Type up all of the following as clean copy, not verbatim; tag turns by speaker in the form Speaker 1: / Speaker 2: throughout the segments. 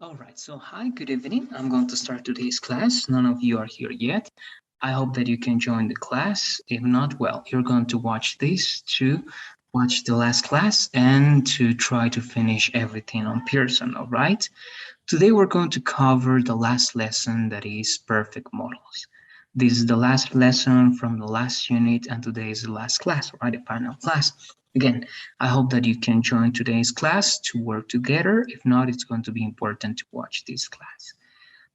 Speaker 1: All right, so hi, good evening. I'm going to start today's class. None of you are here yet. I hope that you can join the class. If not, well, you're going to watch this to watch the last class and to try to finish everything on Pearson, all right? Today we're going to cover the last lesson, that is perfect models. This is the last lesson from the last unit, and today is the last class, right? The final class. Again, I hope that you can join today's class to work together. If not, it's going to be important to watch this class.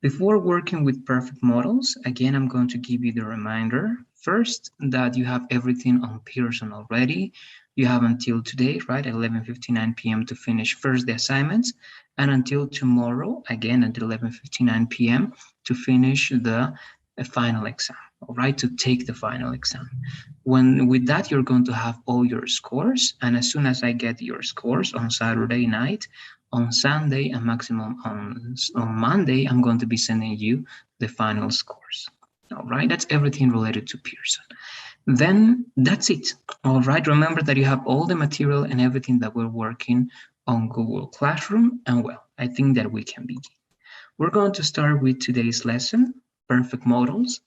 Speaker 1: Before working with perfect models, again, I'm going to give you the reminder first that you have everything on Pearson already. You have until today, right, at 11:59 p.m. to finish first the assignments, and until tomorrow, again at 11:59 p.m. to finish the final exam, all right, to take the final exam. When with that, you're going to have all your scores, and as soon as I get your scores on Saturday night, on Sunday and maximum on Monday, I'm going to be sending you the final scores. All right, that's everything related to Pearson. Then that's it. All right, remember that you have all the material and everything that we're working on Google Classroom, and well, I think that we can begin. We're going to start with today's lesson, perfect models,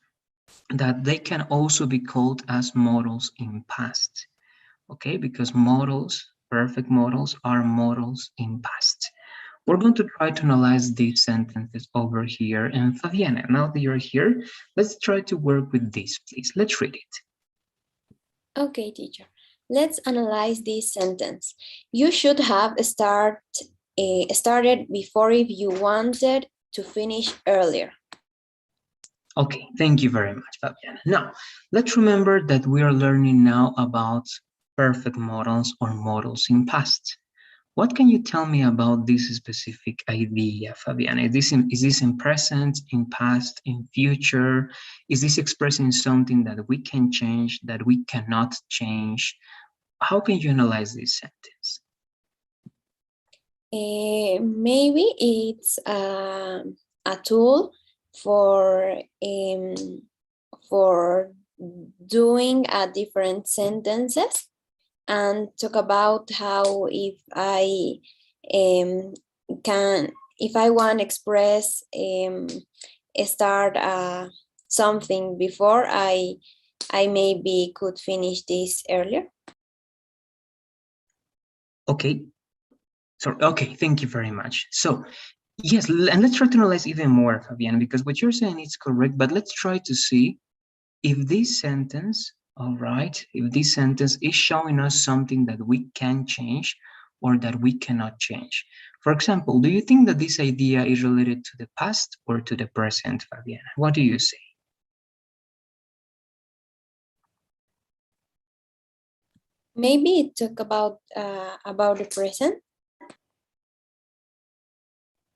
Speaker 1: that they can also be called as models in past. Okay, because models, perfect models, are models in past. We're going to try to analyze these sentences over here. And Fabiana, now that you're here, let's try to work with this, please. Let's read it.
Speaker 2: Okay, teacher. Let's analyze this sentence. You should have started before if you wanted to finish earlier.
Speaker 1: Okay, thank you very much, Fabiana. Now, let's remember that we are learning now about perfect models or models in past. What can you tell me about this specific idea, Fabiana? Is this in present, in past, in future? Is this expressing something that we can change, that we cannot change? How can you analyze this sentence?
Speaker 2: Maybe it's a tool for doing different sentences and talk about how um, if I want to express start something before I maybe could finish this earlier.
Speaker 1: Okay. Sorry. Okay. Thank you very much. So, yes, and let's try to analyze even more, Fabiana, because what you're saying is correct, but let's try to see if this sentence, all right, if this sentence is showing us something that we can change or that we cannot change. For example, do you think that this idea is related to the past or to the present, Fabiana? What do you say?
Speaker 2: Maybe talk about the present.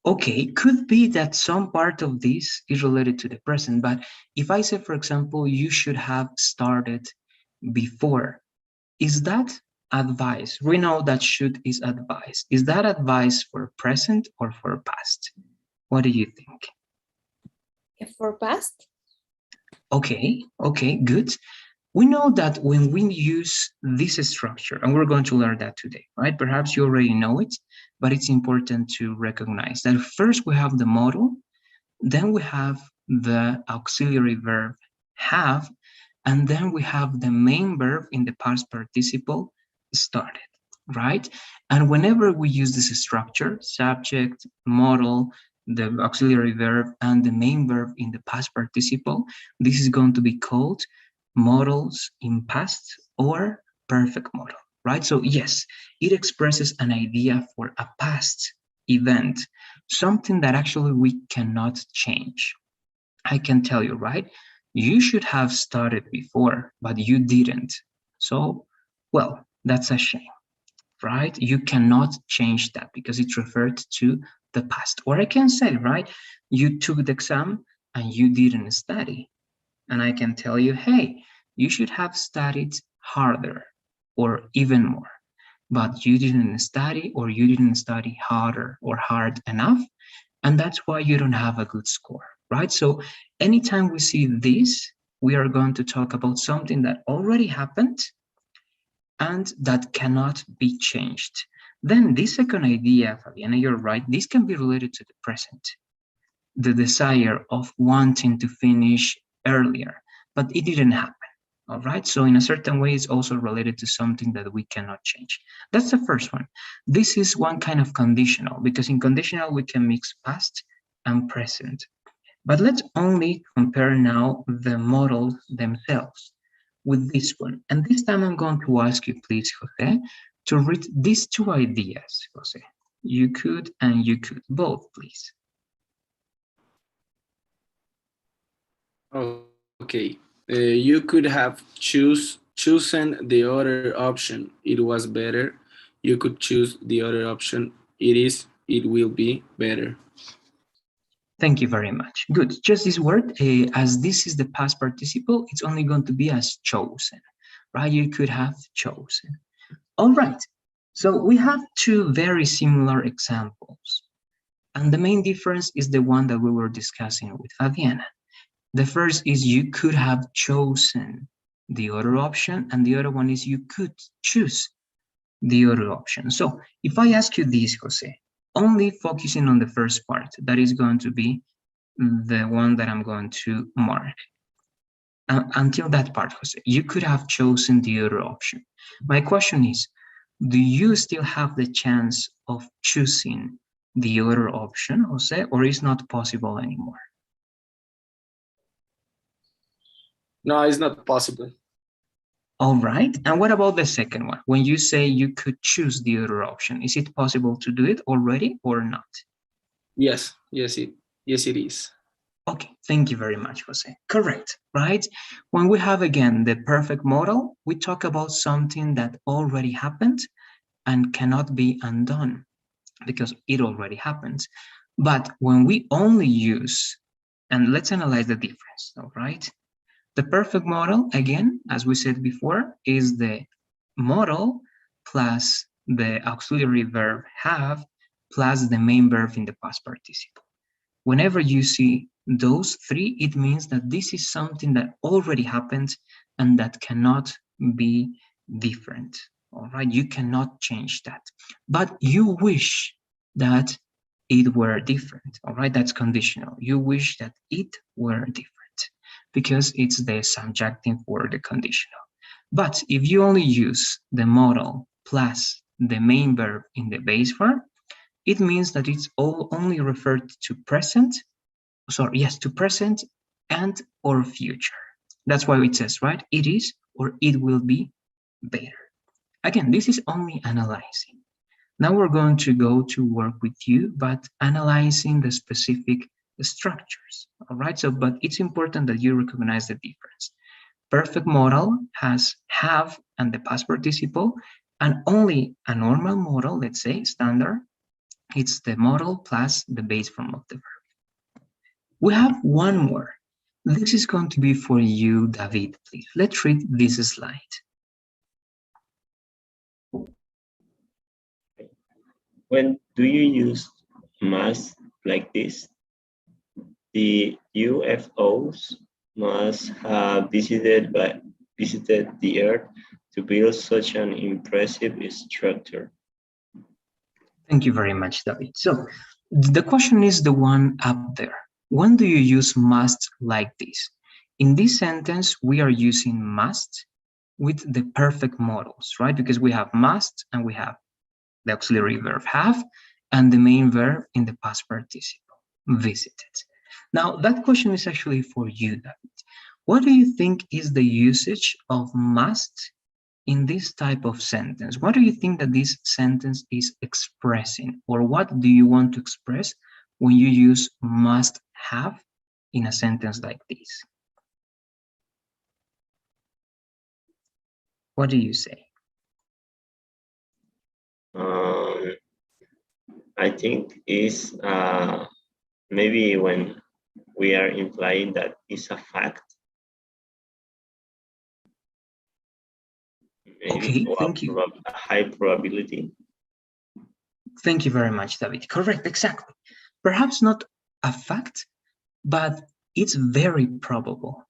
Speaker 1: Okay, could be that some part of this is related to the present, but if I say, for example, you should have started before, is that advice? We know that should is advice. Is that advice for present or for past? What do you think?
Speaker 2: For past.
Speaker 1: Okay, good. We know that when we use this structure, and we're going to learn that today, right? Perhaps you already know it, but it's important to recognize that first we have the modal, then we have the auxiliary verb have, and then we have the main verb in the past participle started, right? And whenever we use this structure, subject, modal, the auxiliary verb, and the main verb in the past participle, this is going to be called models in past or perfect model, right? So yes, it expresses an idea for a past event, something that actually we cannot change. I can tell you, right? You should have started before, but you didn't. So, well, that's a shame, right? You cannot change that because it referred to the past. Or I can say, right? You took the exam and you didn't study. And I can tell you, hey, you should have studied harder or even more. But you didn't study, or you didn't study harder or hard enough, and that's why you don't have a good score, right? So anytime we see this, we are going to talk about something that already happened and that cannot be changed. Then this second idea, Fabiana, you're right, this can be related to the present, the desire of wanting to finish earlier, but it didn't happen. All right, so in a certain way, it's also related to something that we cannot change. That's the first one. This is one kind of conditional, because in conditional, we can mix past and present. But let's only compare now the models themselves with this one. And this time I'm going to ask you, please, Jose, to read these two ideas, Jose. You could and you could, both, please.
Speaker 3: Okay. You could have chosen the other option. It was better. You could choose the other option. It will be better.
Speaker 1: Thank you very much. Good. Just this word, as this is the past participle, it's only going to be as chosen, right? You could have chosen. All right. So we have two very similar examples. And the main difference is the one that we were discussing with Fabiana. The first is you could have chosen the other option, and the other one is you could choose the other option. So if I ask you this, Jose, only focusing on the first part, that is going to be the one that I'm going to mark. Until that part, Jose, you could have chosen the other option. My question is, do you still have the chance of choosing the other option, Jose, or is not possible anymore?
Speaker 3: No, it's not possible.
Speaker 1: All right. And what about the second one? When you say you could choose the other option, is it possible to do it already or not?
Speaker 3: Yes, it is.
Speaker 1: Okay, thank you very much, Jose. Correct, right? When we have, again, the perfect model, we talk about something that already happened and cannot be undone because it already happened. But when we only use, and let's analyze the difference, all right? The perfect model, again, as we said before, is the model plus the auxiliary verb have plus the main verb in the past participle. Whenever you see those three, it means that this is something that already happened and that cannot be different. All right, you cannot change that, but you wish that it were different. All right, that's conditional. You wish that it were different because it's the subjunctive for the conditional. But if you only use the model plus the main verb in the base form, it means that it's all only referred to present, to present and or future. That's why it says, right, it is or it will be better. Again, this is only analyzing. Now we're going to go to work with you, but analyzing the specific structures, all right? So, but it's important that you recognize the difference. Perfect model has have and the past participle, and only a normal model, let's say standard, it's the model plus the base form of the verb. We have one more. This is going to be for you, David, please. Let's read this slide.
Speaker 4: When do you use must like this? The UFOs must have visited the Earth to build such an impressive structure.
Speaker 1: Thank you very much, David. So the question is the one up there. When do you use must like this? In this sentence, we are using must with the perfect models, right? Because we have must and we have the auxiliary verb have and the main verb in the past participle, visited. Now, that question is actually for you, David. What do you think is the usage of must in this type of sentence? What do you think that this sentence is expressing? Or what do you want to express when you use must have in a sentence like this? What do you say?
Speaker 4: I think is maybe when we are implying that it's a fact. Maybe
Speaker 1: okay, thank you.
Speaker 4: A high probability.
Speaker 1: Thank you very much, David. Correct, exactly. Perhaps not a fact, but it's very probable.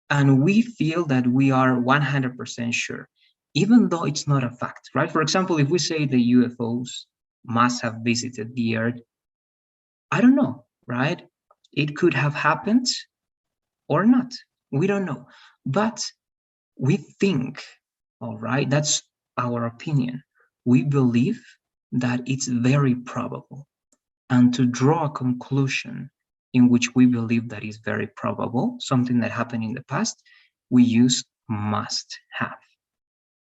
Speaker 1: And we feel that we are 100% sure. even though it's not a fact, right? For example, if we say the UFOs must have visited the Earth, I don't know, right? It could have happened or not. We don't know. But we think, all right, that's our opinion. We believe that it's very probable. And to draw a conclusion in which we believe that is very probable, something that happened in the past, we use must have,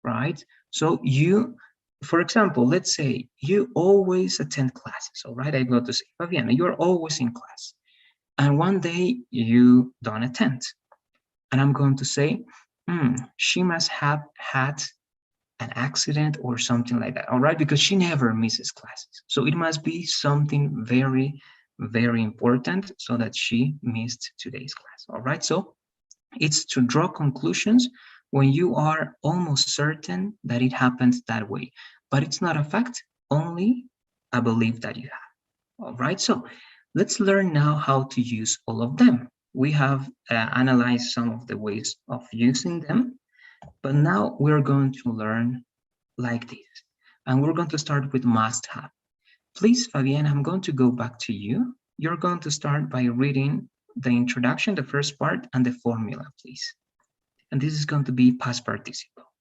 Speaker 1: right? So you, for example, let's say you always attend classes, all right? I go to say, Fabiana, you're always in class. And one day you don't attend. And I'm going to say, she must have had an accident or something like that, all right? Because she never misses classes. So it must be something very, very important so that she missed today's class, all right? So it's to draw conclusions when you are almost certain that it happened that way, but it's not a fact, only a belief that you have, all right? So let's learn now how to use all of them. We have analyzed some of the ways of using them, but now we're going to learn like this. And we're going to start with must have. Please, Fabienne, I'm going to go back to you. You're going to start by reading the introduction, the first part, and the formula, please. And this is going to be past participle.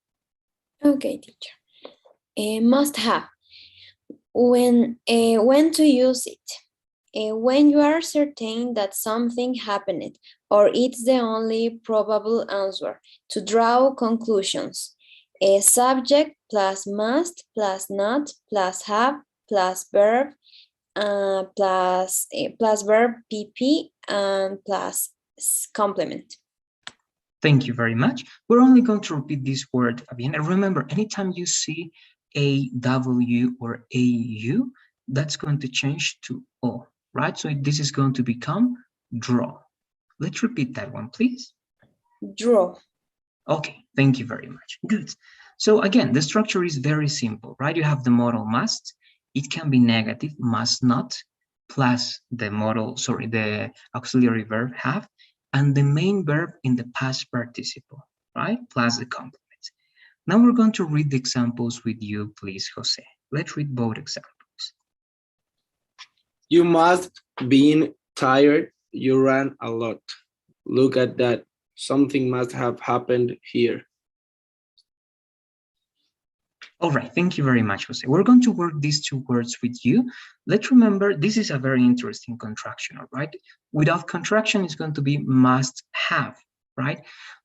Speaker 2: Okay, teacher. Must have. When to use it? When you are certain that something happened, or it's the only probable answer. To draw conclusions. A subject plus must plus not plus have plus verb plus verb PP and plus complement.
Speaker 1: Thank you very much. We're only going to repeat this word, Fabienne. And remember, anytime you see a W or AU, that's going to change to O, right? So this is going to become draw. Let's repeat that one, please.
Speaker 2: Draw.
Speaker 1: Okay, thank you very much. Good. So again, the structure is very simple, right? You have the modal must. It can be negative, must not, plus the the auxiliary verb have, and the main verb in the past participle, right? Plus the complement. Now we're going to read the examples with you, please, Jose. Let's read both examples.
Speaker 3: You must been tired. You ran a lot. Look at that. Something must have happened here.
Speaker 1: All right, thank you very much, Jose. We're going to work these two words with you. Let's remember, this is a very interesting contraction, all right? Without contraction, it's going to be must have, right?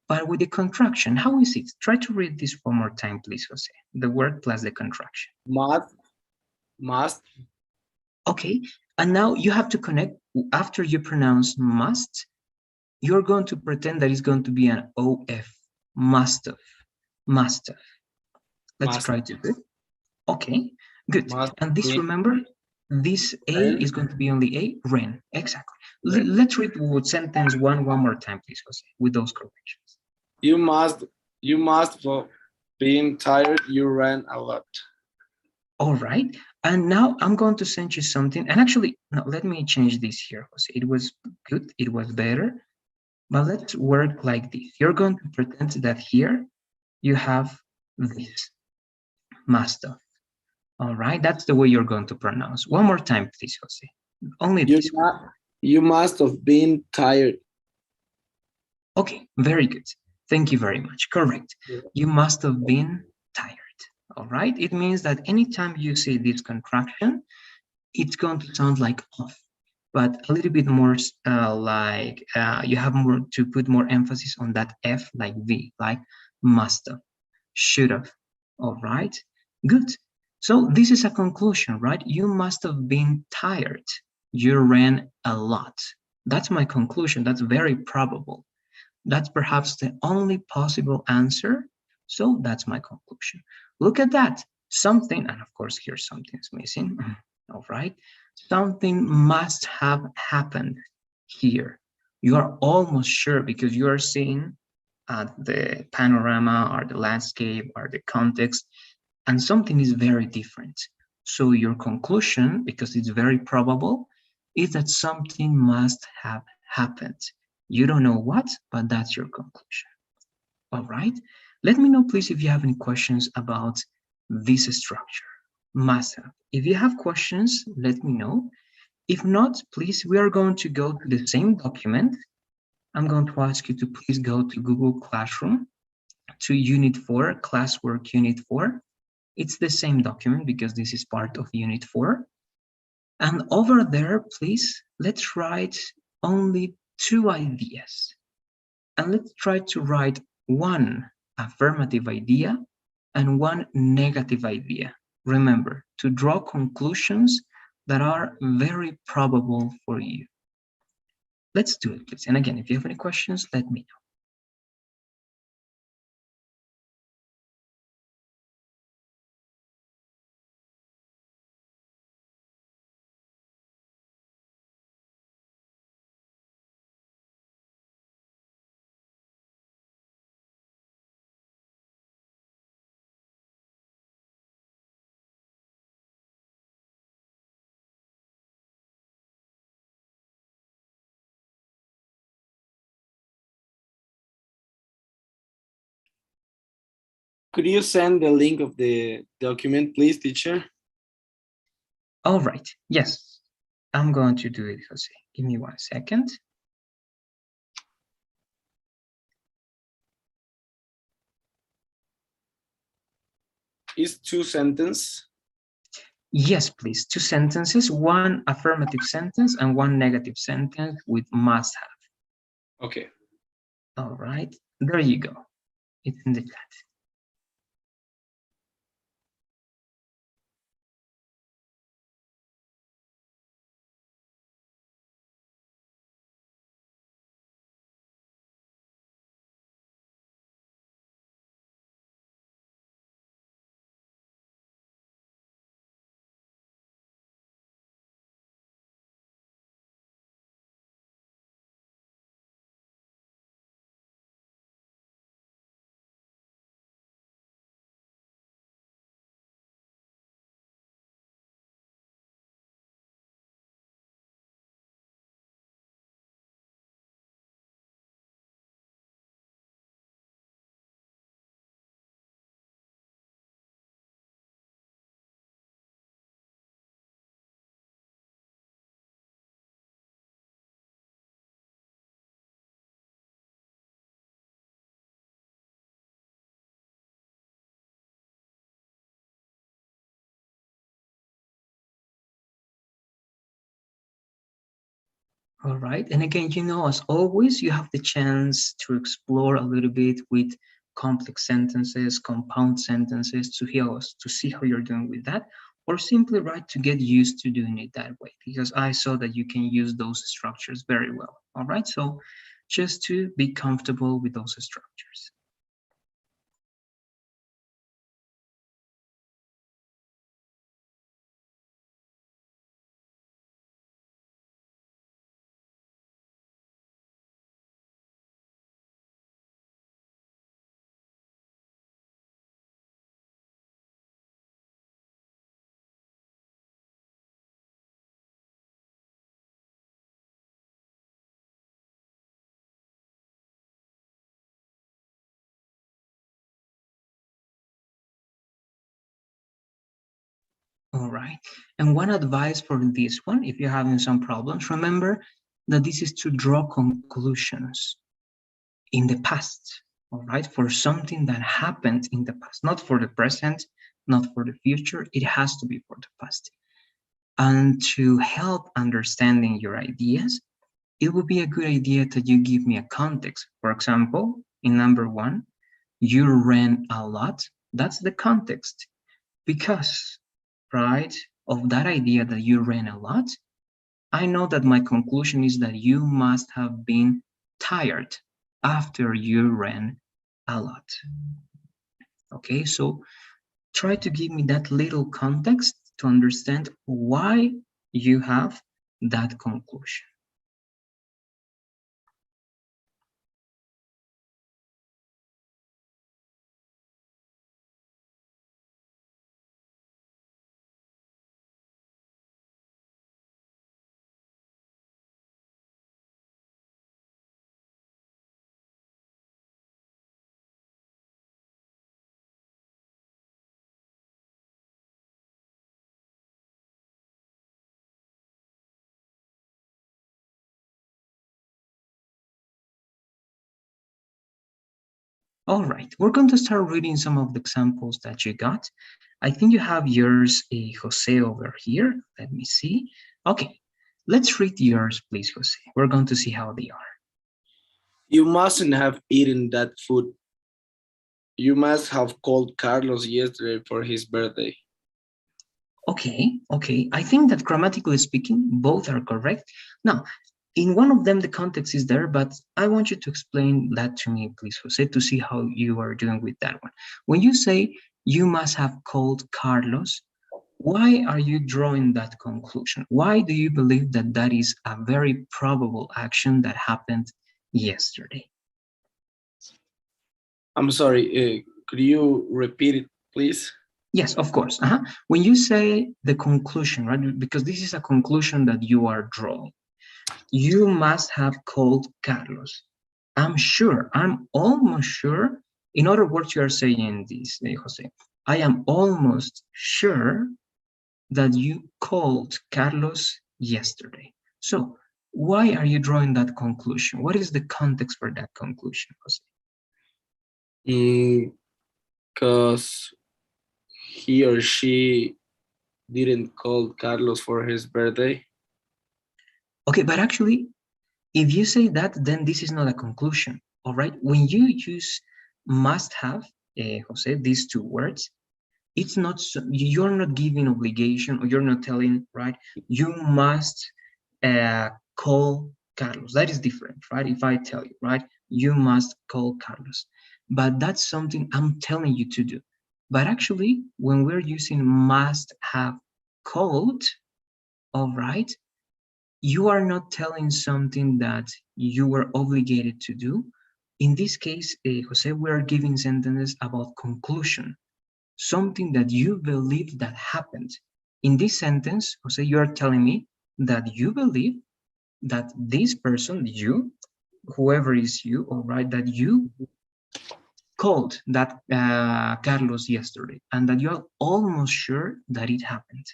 Speaker 1: But with the contraction, how is it? Try to read this one more time, please, Jose. The word plus the contraction.
Speaker 3: Must.
Speaker 1: Okay, and now you have to connect, after you pronounce must, you're going to pretend that it's going to be an OF, must have, must have. Let's try to do it. Okay, good. And this, remember, this A is going to be only A, ran, exactly. Let's read sentence one more time, please, Jose, with those corrections.
Speaker 3: You must have been tired, you ran a lot.
Speaker 1: All right, and now I'm going to send you something, and actually, no, let me change this here, Jose. It was good, it was better, but let's work like this. You're going to pretend that here you have this, must have. All right, that's the way you're going to pronounce. One more time, please, Jose. Only this one.
Speaker 3: You must have been tired.
Speaker 1: Okay, very good. Thank you very much. Correct. You must have been tired. All right, it means that anytime you see this contraction, it's going to sound like off, but a little bit more you have more to put more emphasis on that F, like V, like must have, should have. All right, good. So this is a conclusion, right? You must have been tired. You ran a lot. That's my conclusion. That's very probable. That's perhaps the only possible answer. So that's my conclusion. Look at that. Something, and of course here something's missing. All right. Something must have happened here. You are almost sure because you are seeing the panorama or the landscape or the context, and something is very different. So your conclusion, because it's very probable, is that something must have happened. You don't know what, but that's your conclusion. All right. Let me know, please, if you have any questions about this structure. Must have. If you have questions, let me know. If not, please, we are going to go to the same document. I'm going to ask you to please go to Google Classroom, to Unit 4, Classwork Unit 4. It's the same document because this is part of Unit 4. And over there, please, let's write only 2 ideas. And let's try to write 1 affirmative idea and 1 negative idea. Remember, to draw conclusions that are very probable for you. Let's do it, please. And again, if you have any questions, let me know.
Speaker 3: Could you send the link of the document, please, teacher?
Speaker 1: All right, yes, I'm going to do it, Jose. Give me 1 second.
Speaker 3: It's 2 sentences.
Speaker 1: Yes, please. 2 sentences, 1 affirmative sentence and 1 negative sentence with must have.
Speaker 3: Okay.
Speaker 1: All right, there you go. It's in the chat. All right, and again, as always, you have the chance to explore a little bit with complex sentences, compound sentences, to see how you're doing with that, or simply to get used to doing it that way, because I saw that you can use those structures very well. All right, so just to be comfortable with those structures. All right, and one advice for this one, if you're having some problems, remember that this is to draw conclusions in the past, all right, for something that happened in the past, not for the present, not for the future. It has to be for the past. And to help understanding your ideas, it would be a good idea that you give me a context. For example, in number 1, you ran a lot. That's the context. Because, right, of that idea that you ran a lot, I know that my conclusion is that you must have been tired after you ran a lot. Okay, so try to give me that little context to understand why you have that conclusion. All right, we're going to start reading some of the examples that you got. I think you have yours, Jose, over here. Let me see. Okay, let's read yours, please, Jose. We're going to see how they are.
Speaker 3: You mustn't have eaten that food. You must have called Carlos yesterday for his birthday.
Speaker 1: Okay, I think that grammatically speaking, both are correct. Now, in one of them, the context is there, but I want you to explain that to me, please, Jose, to see how you are doing with that one. When you say you must have called Carlos, why are you drawing that conclusion? Why do you believe that that is a very probable action that happened yesterday?
Speaker 3: I'm sorry, could you repeat it, please?
Speaker 1: Yes, of course. When you say the conclusion, right, because this is a conclusion that you are drawing, you must have called Carlos. I'm sure, I'm almost sure. In other words, you are saying this, Jose. I am almost sure that you called Carlos yesterday. So why are you drawing that conclusion? What is the context for that conclusion, Jose?
Speaker 3: Because he or she didn't call Carlos for his birthday.
Speaker 1: Okay, but actually, if you say that, then this is not a conclusion, all right? When you use must have, Jose, these two words, it's not, you're not giving obligation, or you're not telling, right? You must call Carlos. That is different, right? If I tell you, right? You must call Carlos. But that's something I'm telling you to do. But actually, when we're using must have called, all right, you are not telling something that you were obligated to do. In this case, Jose, we are giving sentences about conclusion, something that you believe that happened. In this sentence, Jose, you are telling me that you believe that this person, you, whoever is you, all right, that you called that Carlos yesterday, and that you are almost sure that it happened.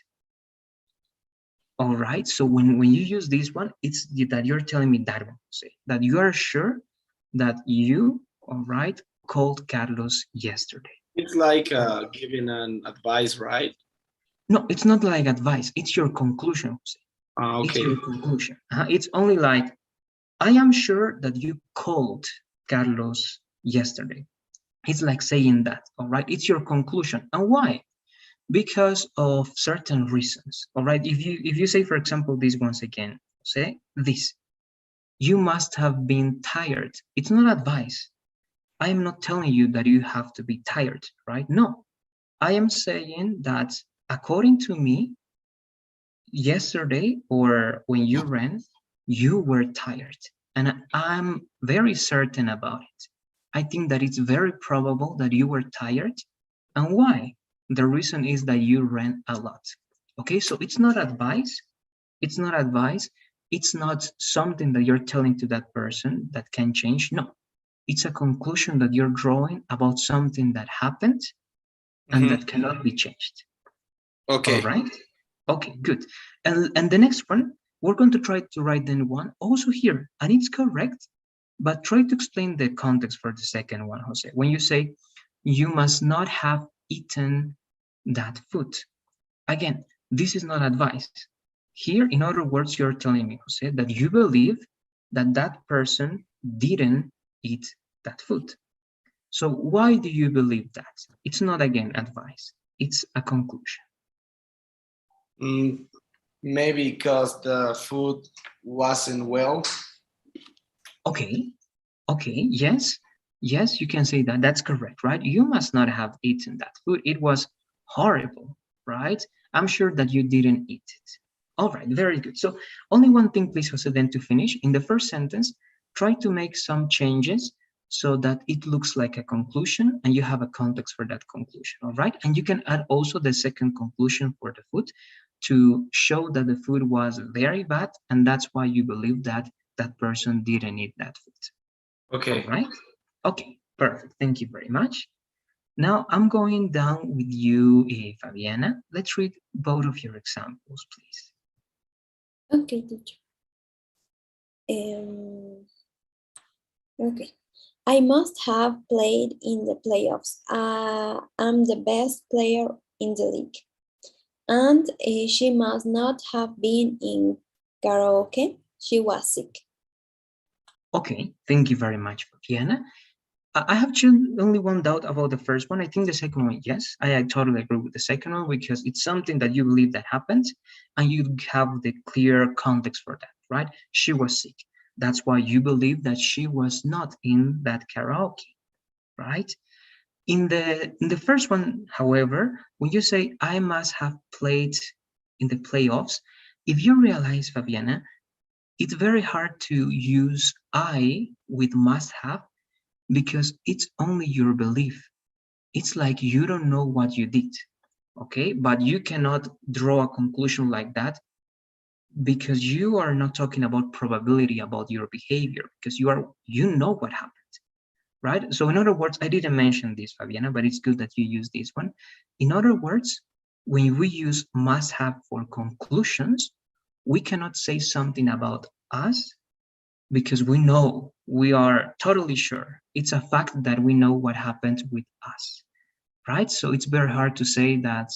Speaker 1: All right, so when you use this one, it's that you're telling me that one, say that you are sure that you, all right, called Carlos yesterday.
Speaker 3: It's like giving an advice, right?
Speaker 1: No, it's not like advice, it's your conclusion, Jose.
Speaker 3: Okay.
Speaker 1: It's your conclusion. It's only like, I am sure that you called Carlos yesterday. It's like saying that, all right? It's your conclusion. And why? Because of certain reasons, all right? If you say, for example, this once again, say this, you must have been tired. It's not advice. I am not telling you that you have to be tired, right? No, I am saying that according to me, yesterday or when you ran, you were tired. And I'm very certain about it. I think that it's very probable that you were tired. And why? The reason is that you ran a lot. Okay, so it's not advice. It's not advice. It's not something that you're telling to that person that can change. No, it's a conclusion that you're drawing about something that happened and that cannot be changed.
Speaker 3: Okay.
Speaker 1: All right. Okay, good. And the next one, we're going to try to write the one also here, and it's correct, but try to explain the context for the second one, Jose. When you say, you must not have eaten that food. Again, this is not advice. Here, in other words, you're telling me, Jose, that you believe that that person didn't eat that food. So why do you believe that? It's not, again, advice. It's a conclusion.
Speaker 3: Maybe because the food wasn't well.
Speaker 1: Okay, yes, you can say that. That's correct, right? You must not have eaten that food. It was horrible, right? I'm sure that you didn't eat it. All right, very good. So only one thing, please, Jose, then to finish. In the first sentence, try to make some changes so that it looks like a conclusion and you have a context for that conclusion, all right? And you can add also the second conclusion for the food to show that the food was very bad, and that's why you believe that that person didn't eat that food.
Speaker 3: Okay.
Speaker 1: All right? Okay, perfect. Thank you very much. Now I'm going down with you, Fabiana. Let's read both of your examples, please.
Speaker 2: Okay, teacher. Okay. I must have played in the playoffs. I'm the best player in the league. And she must not have been in karaoke. She was sick.
Speaker 1: Okay, thank you very much, Fabiana. I have only one doubt about the first one. I think the second one, yes, I totally agree with the second one because it's something that you believe that happened and you have the clear context for that, right? She was sick. That's why you believe that she was not in that karaoke, right? In the first one, however, when you say I must have played in the playoffs, if you realize, Fabiana, it's very hard to use I with must have because it's only your belief. It's like you don't know what you did, okay? But you cannot draw a conclusion like that because you are not talking about probability about your behavior because you know what happened, right? So in other words, I didn't mention this, Fabiana, but it's good that you use this one. In other words, when we use must have for conclusions, we cannot say something about us because we are totally sure. It's a fact that we know what happened with us, right? So it's very hard to say that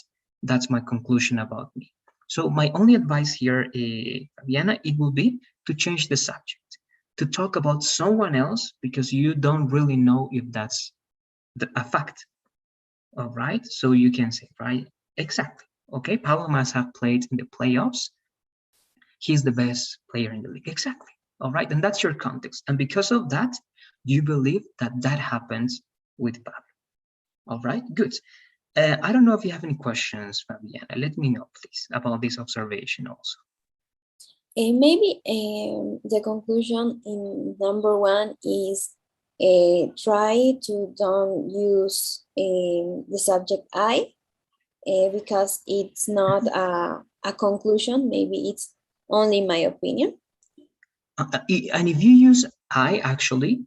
Speaker 1: that's my conclusion about me. So my only advice here, Fabiana, it will be to change the subject, to talk about someone else because you don't really know if that's a fact. All right, so you can say, right, exactly. Okay, Pablo must have played in the playoffs. He's the best player in the league. Exactly. All right, and that's your context. And because of that, you believe that that happens with Pablo. All right, good. I don't know if you have any questions, Fabiana. Let me know, please, about this observation also.
Speaker 2: Maybe the conclusion in number one is try to don't use the subject I because it's not a conclusion. Maybe it's only my opinion.
Speaker 1: And if you use I, actually,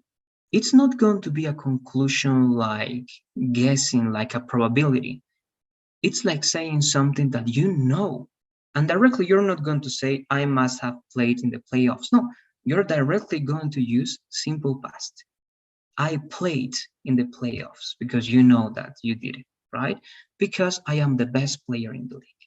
Speaker 1: it's not going to be a conclusion like guessing, like a probability. It's like saying something that you know. And directly, you're not going to say, I must have played in the playoffs. No, you're directly going to use simple past. I played in the playoffs because you know that you did it, right? Because I am the best player in the league.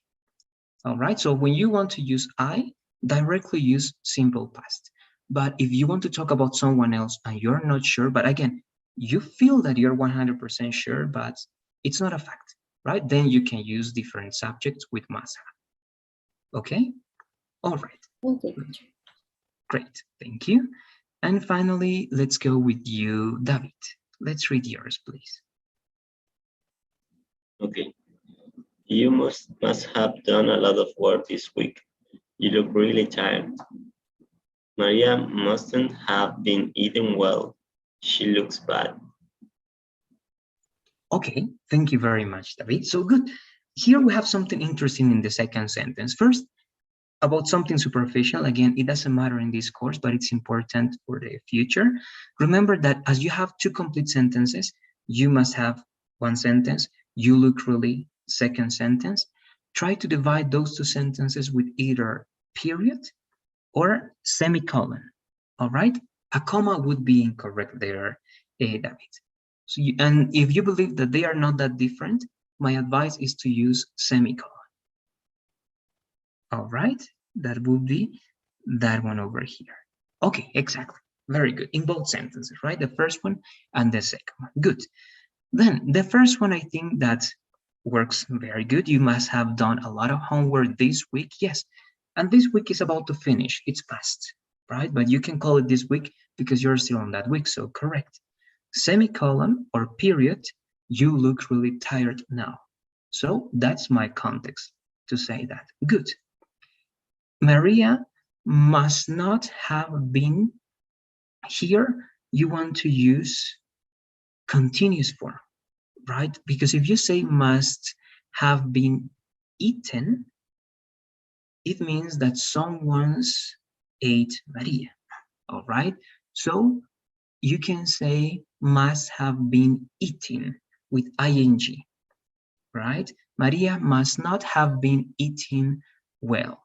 Speaker 1: All right, so when you want to use I, directly use simple past. But if you want to talk about someone else and you're not sure, but again, you feel that you're 100% sure, but it's not a fact, right? Then you can use different subjects with must have. Okay? All right.
Speaker 2: Okay.
Speaker 1: Great, thank you. And finally, let's go with you, David. Let's read yours, please.
Speaker 4: Okay. You must have done a lot of work this week. You look really tired. Maria mustn't have been eating well. She looks bad.
Speaker 1: Okay, thank you very much, David. So good. Here we have something interesting in the second sentence. First, about something superficial. Again, it doesn't matter in this course, but it's important for the future. Remember that as you have two complete sentences, you must have one sentence, you look really, second sentence. Try to divide those two sentences with either period or semicolon, all right? A comma would be incorrect there, David. So and if you believe that they are not that different, my advice is to use semicolon. All right, that would be that one over here. Okay, exactly. Very good. In both sentences, right? The first one and the second one. Good. Then the first one, I think that works very good. You must have done a lot of homework this week. Yes. And this week is about to finish. It's past, right? But you can call it this week because you're still on that week. So correct. Semicolon or period, you look really tired now. So that's my context to say that. Good. Maria must not have been. Here you want to use continuous form, right? Because if you say must have been eaten, it means that someone's ate Maria, all right? So you can say must have been eating with ing, right? Maria must not have been eating well.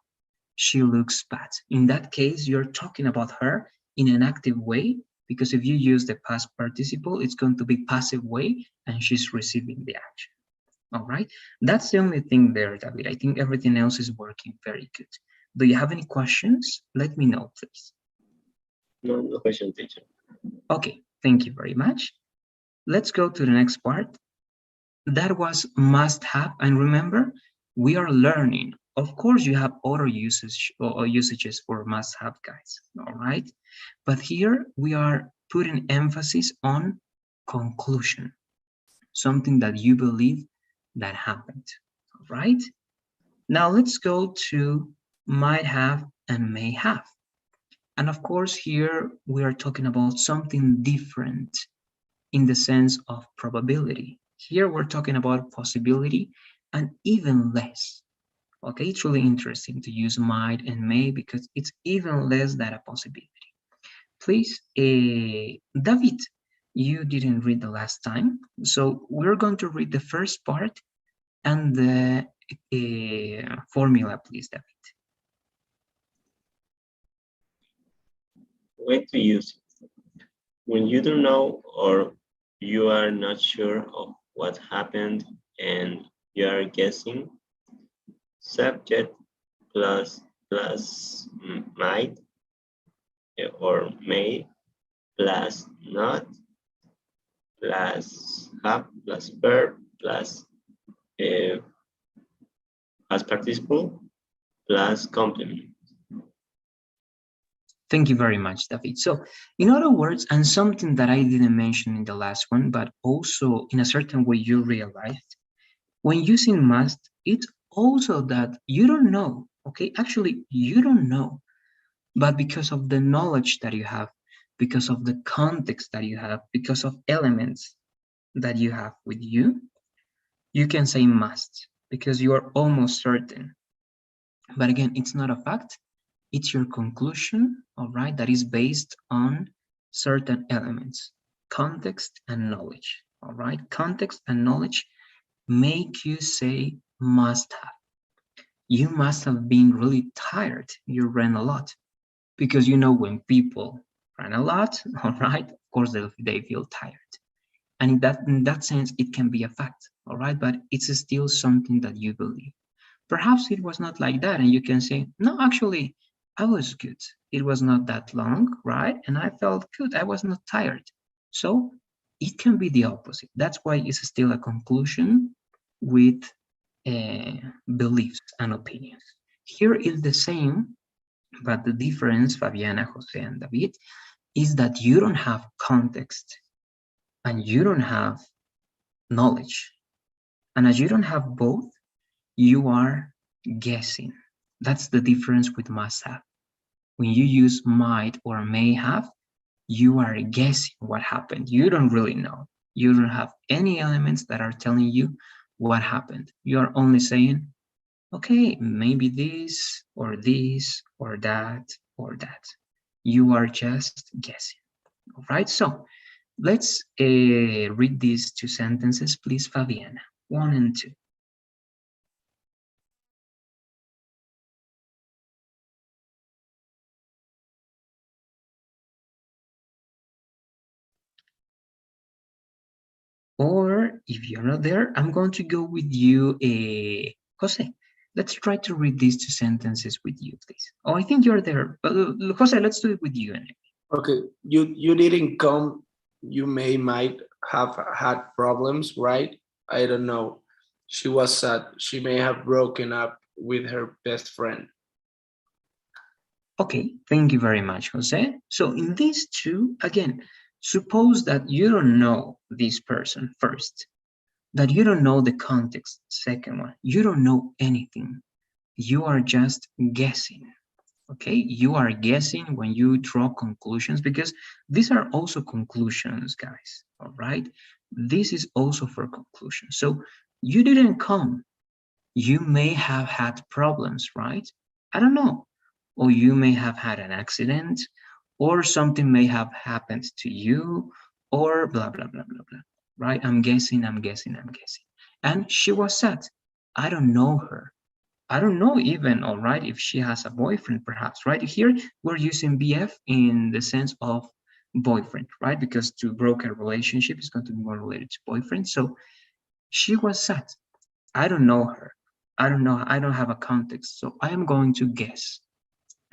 Speaker 1: She looks bad. In that case, you're talking about her in an active way because if you use the past participle, it's going to be passive way and she's receiving the action. All right, that's the only thing there, David. I think everything else is working very good. Do you have any questions? Let me know, please.
Speaker 4: No, no question, teacher.
Speaker 1: Okay, thank you very much. Let's go to the next part. That was must have, and remember, we are learning. Of course, you have other usage or usages for must have, guys. All right, but here we are putting emphasis on conclusion, something that you believe that happened. All right. Now let's go to might have and may have. And of course, here we are talking about something different in the sense of probability. Here we're talking about possibility and even less. Okay, it's really interesting to use might and may because it's even less than a possibility. Please, David, you didn't read the last time, so we're going to read the first part and the formula, please, David.
Speaker 4: Way to use it. When you don't know or you are not sure of what happened and you are guessing, subject plus might or may plus not plus have plus verb plus past participle plus complement.
Speaker 1: Thank you very much, David. So, in other words, and something that I didn't mention in the last one, but also in a certain way you realized, when using must, it's also that you don't know, okay? Actually, you don't know, but because of the knowledge that you have, because of the context that you have, because of elements that you have with you, you can say must, because you are almost certain. But again, it's not a fact. It's your conclusion, all right, that is based on certain elements, context and knowledge, all right? Context and knowledge make you say must have. You must have been really tired. You ran a lot because you know when people run a lot, all right, of course they feel tired. And in that sense, it can be a fact, all right? But it's still something that you believe. Perhaps it was not like that, and you can say, no, actually, I was good. It was not that long, right? And I felt good. I was not tired. So it can be the opposite. That's why it's still a conclusion with beliefs and opinions. Here is the same, but the difference, Fabiana, Jose, and David, is that you don't have context and you don't have knowledge. And as you don't have both, you are guessing. That's the difference with must have. When you use might or may have, you are guessing what happened. You don't really know. You don't have any elements that are telling you what happened. You are only saying, okay, maybe this or that or that. You are just guessing. All right, so let's read these two sentences, please, Fabiana. 1 and 2. Or if you're not there, I'm going to go with you, Jose. Let's try to read these two sentences with you, please. Oh, I think you're there. But Jose, let's do it with you anyway.
Speaker 3: Okay, you didn't come. You might have had problems, right? I don't know. She was sad. She may have broken up with her best friend.
Speaker 1: Okay, thank you very much, Jose. So in these two, again, suppose that you don't know this person first, that you don't know the context, second one, you don't know anything. You are just guessing, okay? You are guessing when you draw conclusions because these are also conclusions, guys, all right? This is also for conclusion. So you didn't come. You may have had problems, right? I don't know. Or you may have had an accident, or something may have happened to you, or blah, blah, blah, blah, blah, right? I'm guessing. And she was sad. I don't know her. I don't know even, all right, if she has a boyfriend, perhaps, right? Here, we're using BF in the sense of boyfriend, right? Because to broke a relationship is going to be more related to boyfriend. So she was sad. I don't know her. I don't know. I don't have a context. So I am going to guess.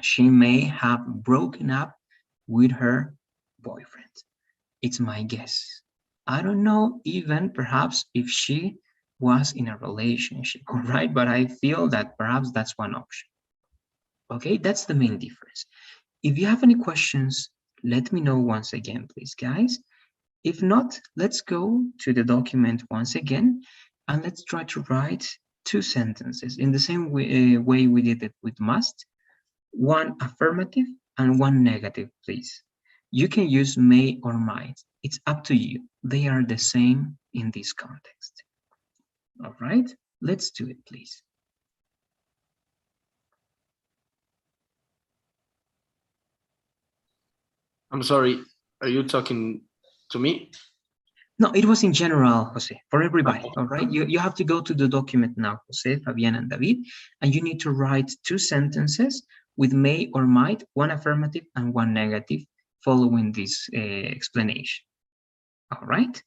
Speaker 1: She may have broken up with her boyfriend. It's my guess. I don't know even perhaps if she was in a relationship, all right? But I feel that perhaps that's one option. Okay, that's the main difference. If you have any questions, let me know once again, please, guys. If not, let's go to the document once again, and let's try to write two sentences in the same way we did it with must. One affirmative and one negative, please. You can use may or might. It's up to you. They are the same in this context. All right, let's do it, please.
Speaker 3: I'm sorry, are you talking to me?
Speaker 1: No, it was in general, Jose, for everybody, all right? You have to go to the document now, Jose, Fabian, and David, and you need to write two sentences with may or might, one affirmative and one negative, following this explanation, all right?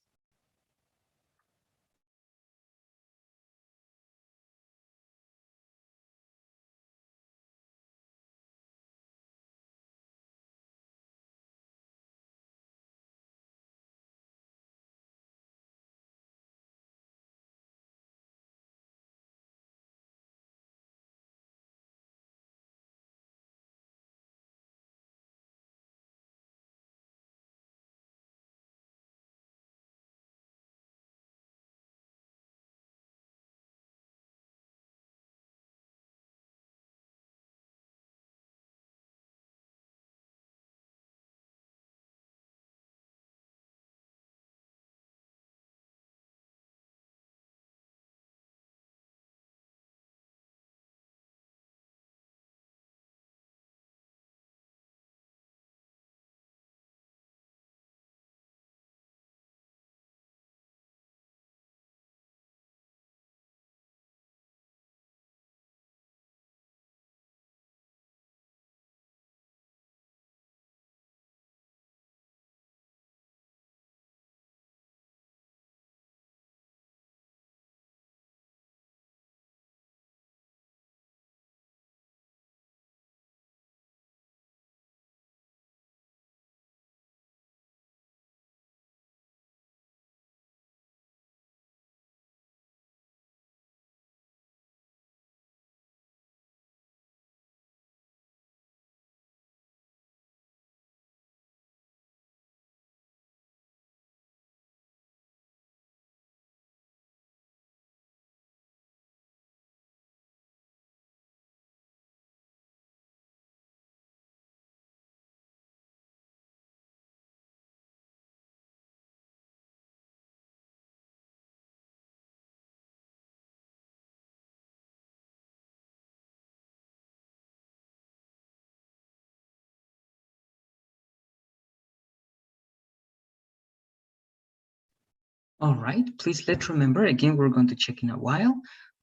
Speaker 1: All right, please let's remember, again, we're going to check in a while,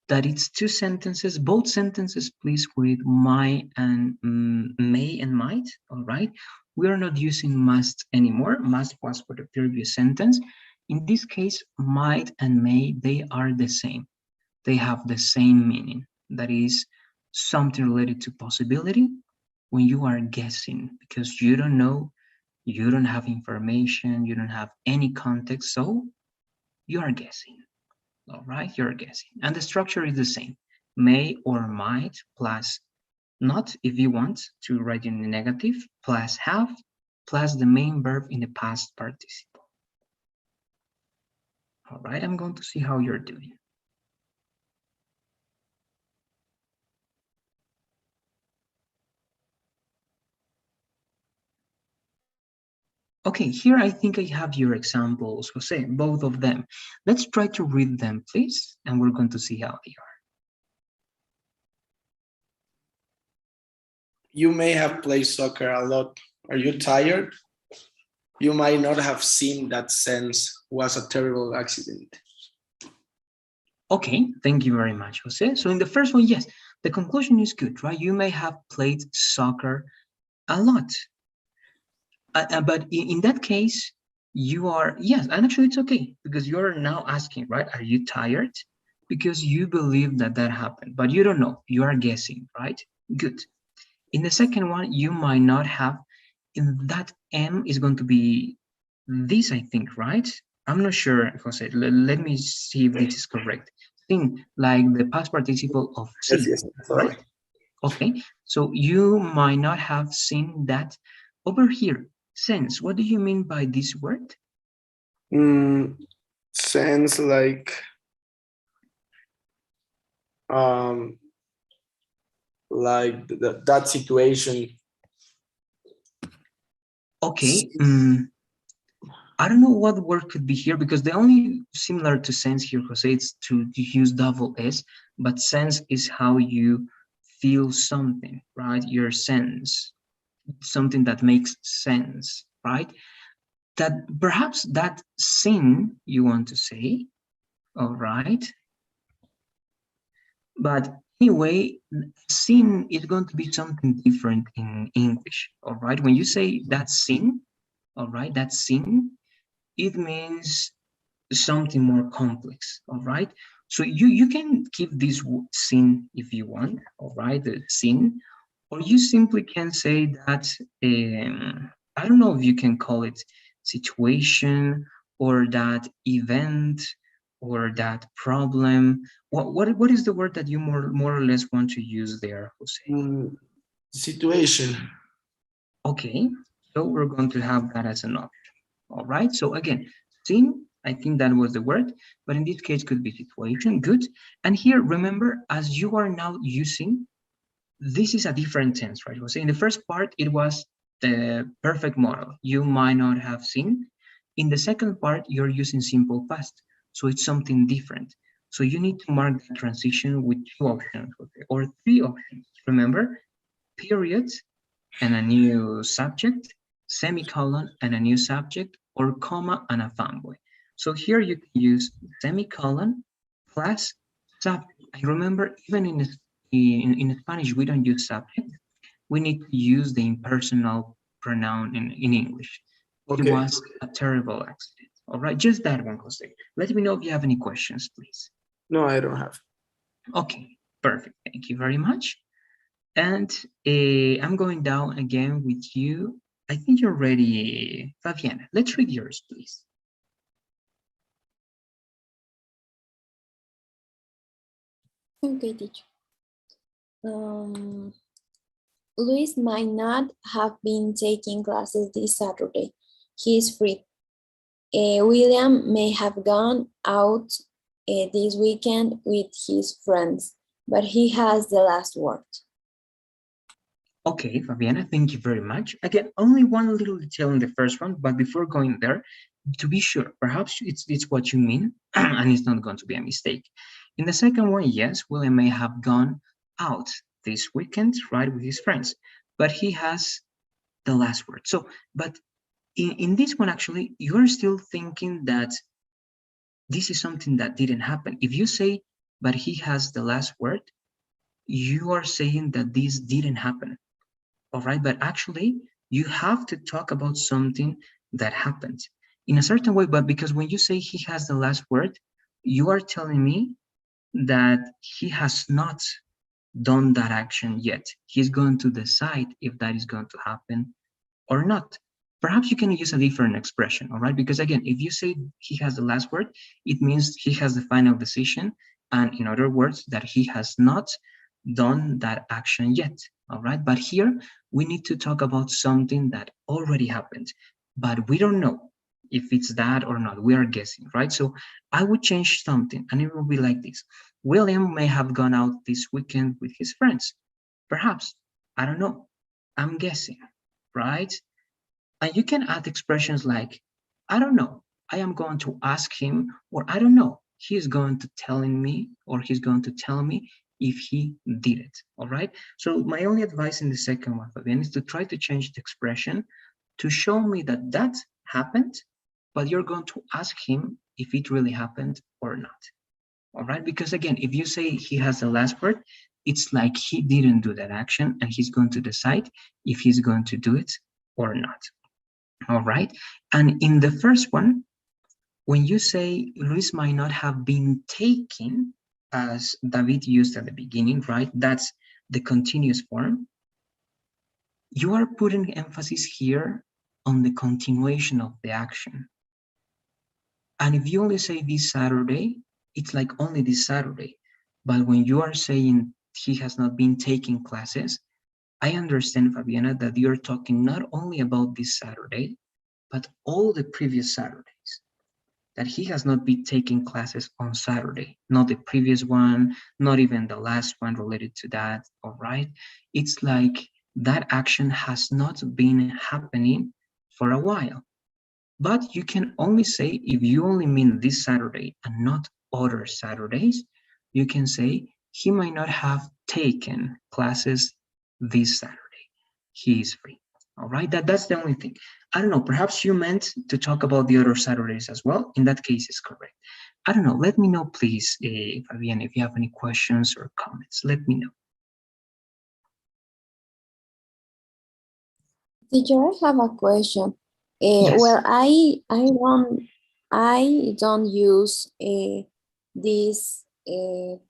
Speaker 1: that it's two sentences, both sentences, please, with my and may and might, all right? We are not using must anymore. Must was for the previous sentence. In this case, might and may, they are the same. They have the same meaning. That is something related to possibility when you are guessing, because you don't know, you don't have information, you don't have any context, so you are guessing, all right? You're guessing. And the structure is the same. May or might plus not, if you want to write in the negative, plus have, plus the main verb in the past participle. All right, I'm going to see how you're doing. Okay, here I think I have your examples, Jose, both of them. Let's try to read them, please, and we're going to see how they are.
Speaker 3: You may have played soccer a lot. Are you tired? You might not have seen that sense was a terrible accident.
Speaker 1: Okay, thank you very much, Jose. So in the first one, yes, the conclusion is good, right? You may have played soccer a lot. But in that case, you are, yes, and actually it's okay because you're now asking, right? Are you tired? Because you believe that that happened, but you don't know. You are guessing, right? Good. In the second one, you might not have, in that M is going to be this, I think, right? I'm not sure, Jose. Let me see if this is correct. Think like the past participle of
Speaker 3: Yes,
Speaker 1: see,
Speaker 3: yes,
Speaker 1: right?
Speaker 3: sorry.
Speaker 1: Okay, so you might not have seen that over here. Sense, what do you mean by this word?
Speaker 3: Sense um like that situation.
Speaker 1: Okay, I don't know what word could be here because the only similar to sense here, Jose, it's to use double S, but sense is how you feel something, right? Your sense, something that makes sense, right? That perhaps that sin you want to say, all right? But anyway, sin is going to be something different in English, all right? When you say that sin, all right, that sin, it means something more complex, all right? So you can keep this sin if you want, all right, the sin, or you simply can say that, I don't know if you can call it situation or that event or that problem. What is the word that you more or less want to use there, Jose?
Speaker 3: Situation.
Speaker 1: Okay, so we're going to have that as an option. All right, so again, sin, I think that was the word, but in this case could be situation, good. And here, remember, as you are now using, this is a different tense, right? In the first part, it was the perfect model. You might not have seen. In the second part, you're using simple past. So it's something different. So you need to mark the transition with two options, okay, or three options. Remember, period and a new subject, semicolon and a new subject, or comma and a fanboy. So here you can use semicolon plus subject. And remember, even in Spanish, we don't use subject. We need to use the impersonal pronoun in English. It
Speaker 3: Okay.
Speaker 1: was a terrible accident. All right, just that one, Jose. Let me know if you have any questions, please.
Speaker 3: No, I don't have.
Speaker 1: Okay, perfect. Thank you very much. And I'm going down again with you. I think you're ready, Fabiana. Let's read yours, please.
Speaker 2: Okay, teacher. Luis might not have been taking classes this Saturday. He is free. William may have gone out this weekend with his friends, but he has the last word.
Speaker 1: Okay, Fabiana, thank you very much. Again, only one little detail in the first one, but before going there, to be sure, perhaps it's what you mean, and it's not going to be a mistake. In the second one, yes, William may have gone out this weekend, right, with his friends, but he has the last word. So, but in this one, actually, you're still thinking that this is something that didn't happen. If you say, but he has the last word, you are saying that this didn't happen. All right, but actually, you have to talk about something that happened in a certain way. But because when you say he has the last word, you are telling me that he has not done that action yet. He's going to decide if that is going to happen or not. Perhaps you can use a different expression, all right? Because again, if you say he has the last word, it means he has the final decision. And in other words, that he has not done that action yet, all right? But here, we need to talk about something that already happened, but we don't know if it's that or not. We are guessing, right? So I would change something, and it will be like this. William may have gone out this weekend with his friends. Perhaps, I don't know. I'm guessing, right? And you can add expressions like, I don't know, I am going to ask him, or I don't know, he's going to telling me, or he's going to tell me if he did it, all right? So my only advice in the second one, Fabian, is to try to change the expression to show me that that happened, but you're going to ask him if it really happened or not, all right? Because again, if you say he has the last word, it's like he didn't do that action and he's going to decide if he's going to do it or not. All right. And in the first one, when you say Luis might not have been taken, as David used at the beginning, right? That's the continuous form. You are putting emphasis here on the continuation of the action. And if you only say this Saturday, it's like only this Saturday. But when you are saying he has not been taking classes, I understand, Fabiana, that you're talking not only about this Saturday, but all the previous Saturdays. That he has not been taking classes on Saturday, not the previous one, not even the last one related to that, all right? It's like that action has not been happening for a while. But you can only say, if you only mean this Saturday and not other Saturdays, you can say he might not have taken classes this Saturday. He is free. All right, that's the only thing. I don't know, perhaps you meant to talk about the other Saturdays as well. In that case, it's correct. I don't know, let me know, please, Fabian, if you have any questions or comments, let me know.
Speaker 2: Teacher, I have a question.
Speaker 1: Yes.
Speaker 2: Well, I don't use this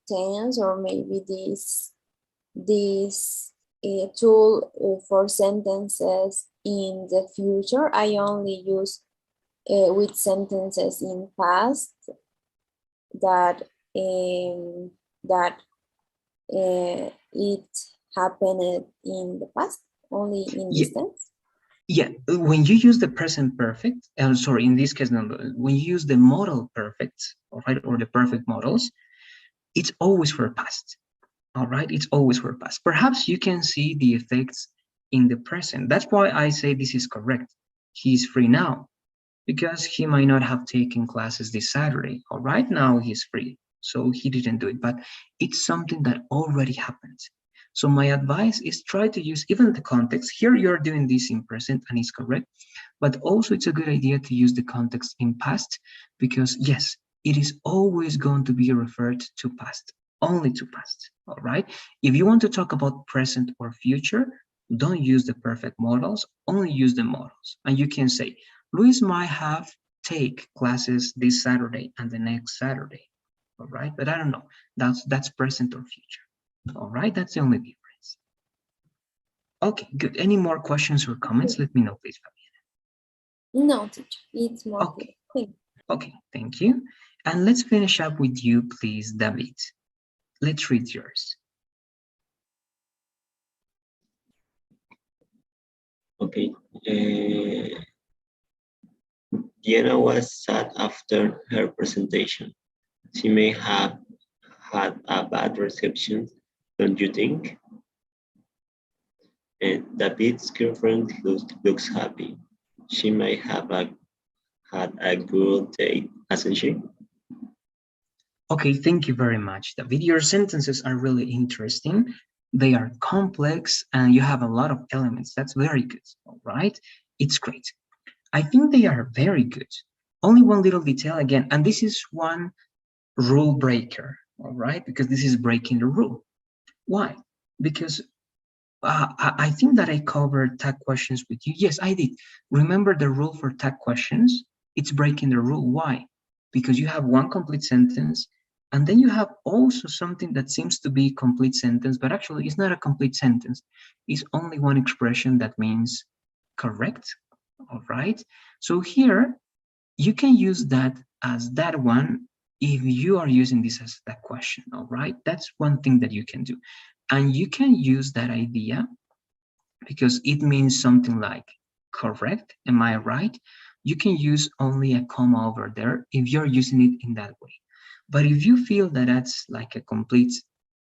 Speaker 2: tense, or maybe this tool for sentences in the future. I only use with sentences in past that it happened in the past, only in this tense.
Speaker 1: Yeah, when you use the present perfect, sorry, in this case, no, when you use the modal perfect, all right, or the perfect modals, it's always for past, all right? It's always for past. Perhaps you can see the effects in the present. That's why I say this is correct. He's free now, because he might not have taken classes this Saturday, all right? Now he's free, so he didn't do it, but it's something that already happened. So my advice is try to use even the context. Here you're doing this in present and it's correct, but also it's a good idea to use the context in past, because yes, it is always going to be referred to past, only to past, all right? If you want to talk about present or future, don't use the perfect modals, only use the modals. And you can say, Luis might have take classes this Saturday and the next Saturday, all right? But I don't know, that's present or future. All right, that's the only difference. Okay, good. Any more questions or comments? Let me know, please, Fabiana.
Speaker 2: No, teacher, it's more
Speaker 1: okay.
Speaker 2: clear.
Speaker 1: Okay, thank you. And let's finish up with you, please, David. Let's read yours.
Speaker 4: Okay. Diana was sad after her presentation. She may have had a bad reception, don't you think? And David's girlfriend looks happy. She might have had a good day, hasn't she?
Speaker 1: Okay, thank you very much, David. Your sentences are really interesting. They are complex and you have a lot of elements. That's very good, all right? It's great. I think they are very good. Only one little detail again, and this is one rule breaker, all right? Because this is breaking the rule. Why? Because I think that I covered tag questions with you. Yes, I did. Remember the rule for tag questions? It's breaking the rule. Why? Because you have one complete sentence, and then you have also something that seems to be a complete sentence, but actually it's not a complete sentence. It's only one expression that means correct, all right? So here, you can use that as that one if you are using this as that question, all right? That's one thing that you can do. And you can use that idea because it means something like correct, am I right? You can use only a comma over there if you're using it in that way. But if you feel that that's like a complete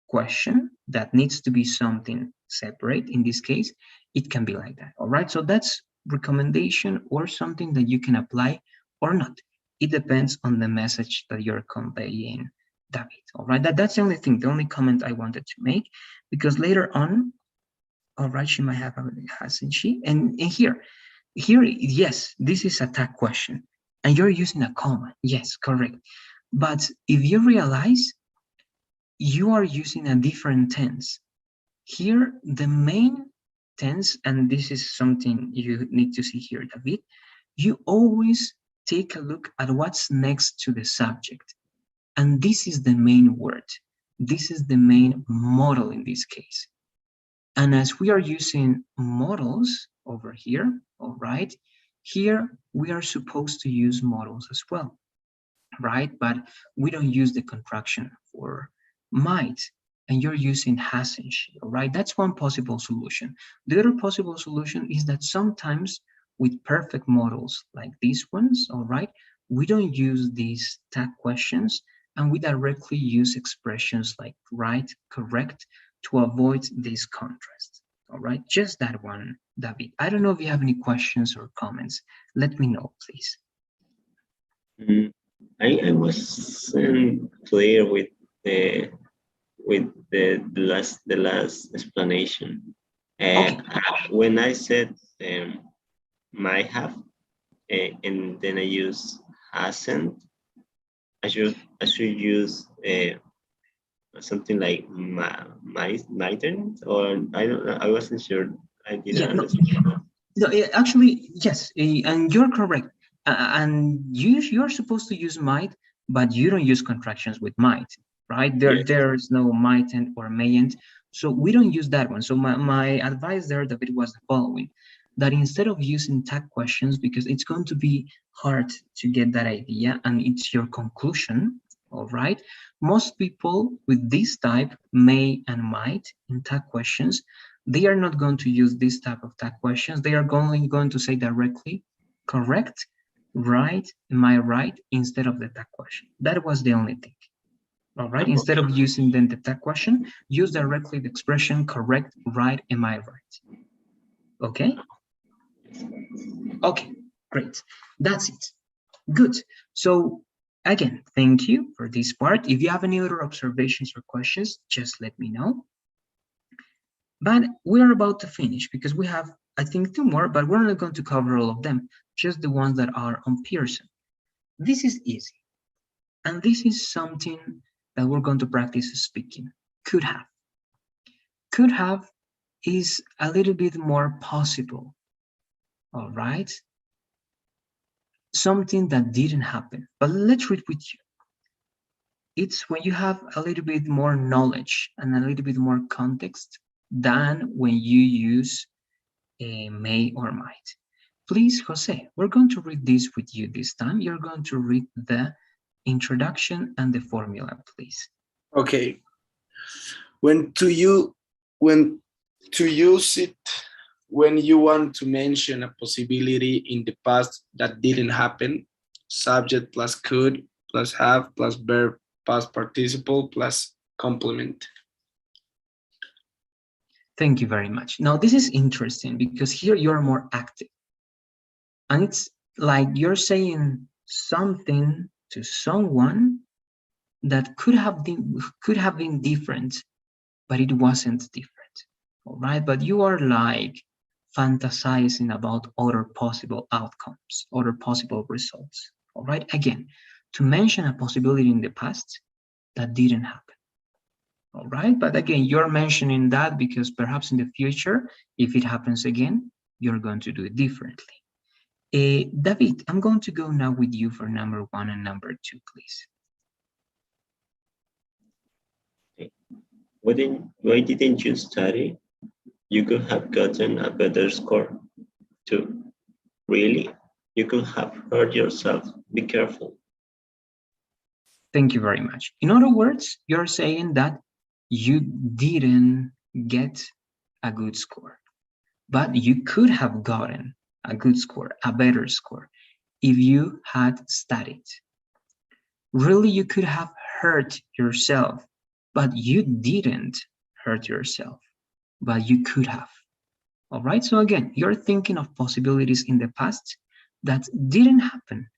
Speaker 1: question that needs to be something separate, in this case, it can be like that, all right? So that's recommendation or something that you can apply or not. It depends on the message that you're conveying, David, all right? That's the only thing, the only comment I wanted to make, because later on, all right, she might have, hasn't she? And here, yes, this is a tag question, and you're using a comma. Yes, correct. But if you realize, you are using a different tense. Here, the main tense, and this is something you need to see here, David, you always take a look at what's next to the subject. And this is the main word. This is the main model in this case. And as we are using models over here, all right, here we are supposed to use models as well, right? But we don't use the contraction for might, and you're using hasn't, all right? That's one possible solution. The other possible solution is that sometimes with perfect models like these ones, all right, we don't use these tag questions, and we directly use expressions like right, correct, to avoid this contrast. All right, just that one, David. I don't know if you have any questions or comments. Let me know, please.
Speaker 4: I wasn't clear with the last explanation.
Speaker 1: Okay.
Speaker 4: When I said might have, and then I use hasn't, I should use something like mightn't, or I wasn't sure. I didn't understand.
Speaker 1: No, actually, yes, and you're correct. And you're supposed to use might, but you don't use contractions with might, right? There's no mightn't or mayn't, so we don't use that one. So my advice there, David, was the following: that instead of using tag questions, because it's going to be hard to get that idea, and it's your conclusion, all right? Most people with this type, may and might, in tag questions, they are not going to use this type of tag questions. They are only going to say directly, correct, right, am I right, instead of the tag question. That was the only thing. All right, instead of using then the tag question, use directly the expression correct, right, am I right? Okay? Okay, great. That's it. Good. So again, thank you for this part. If you have any other observations or questions, just let me know. But we're about to finish because we have, I think, 2 more, but we're not going to cover all of them, just the ones that are on Pearson. This is easy. And this is something that we're going to practice speaking. Could have. Could have is a little bit more possible. All right? Something that didn't happen. But let's read with you. It's when you have a little bit more knowledge and a little bit more context than when you use a may or might. Please, Jose, we're going to read this with you this time. You're going to read the introduction and the formula, please.
Speaker 3: Okay. When to use it when you want to mention a possibility in the past that didn't happen, subject plus could plus have plus verb past participle plus complement.
Speaker 1: Thank you very much. Now, this is interesting because here you're more active. And it's like you're saying something to someone that could have been different, but it wasn't different. All right, but you are like fantasizing about other possible outcomes, other possible results. All right, again, to mention a possibility in the past that didn't happen. All right, but again, you're mentioning that because perhaps in the future, if it happens again, you're going to do it differently. David, I'm going to go now with you for number 1 and number 2, please.
Speaker 4: Why didn't you study? You could have gotten a better score. 2. Really? You could have hurt yourself. Be careful.
Speaker 1: Thank you very much. In other words, you're saying that you didn't get a good score, but you could have gotten a good score, a better score, if you had studied. Really, you could have hurt yourself, but you didn't hurt yourself, but you could have. All right, so again, you're thinking of possibilities in the past that didn't happen,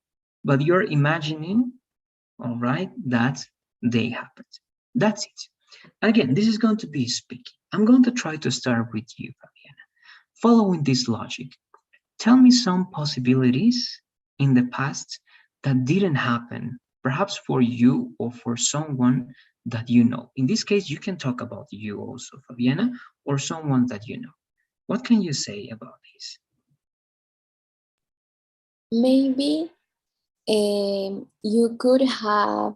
Speaker 1: but you're imagining, all right, that they happened. That's it. Again, this is going to be speaking. I'm going to try to start with you, Fabiana. Following this logic, tell me some possibilities in the past that didn't happen, perhaps for you or for someone that you know. In this case, you can talk about you also, Fabiana, or someone that you know. What can you say about this?
Speaker 2: Maybe you could have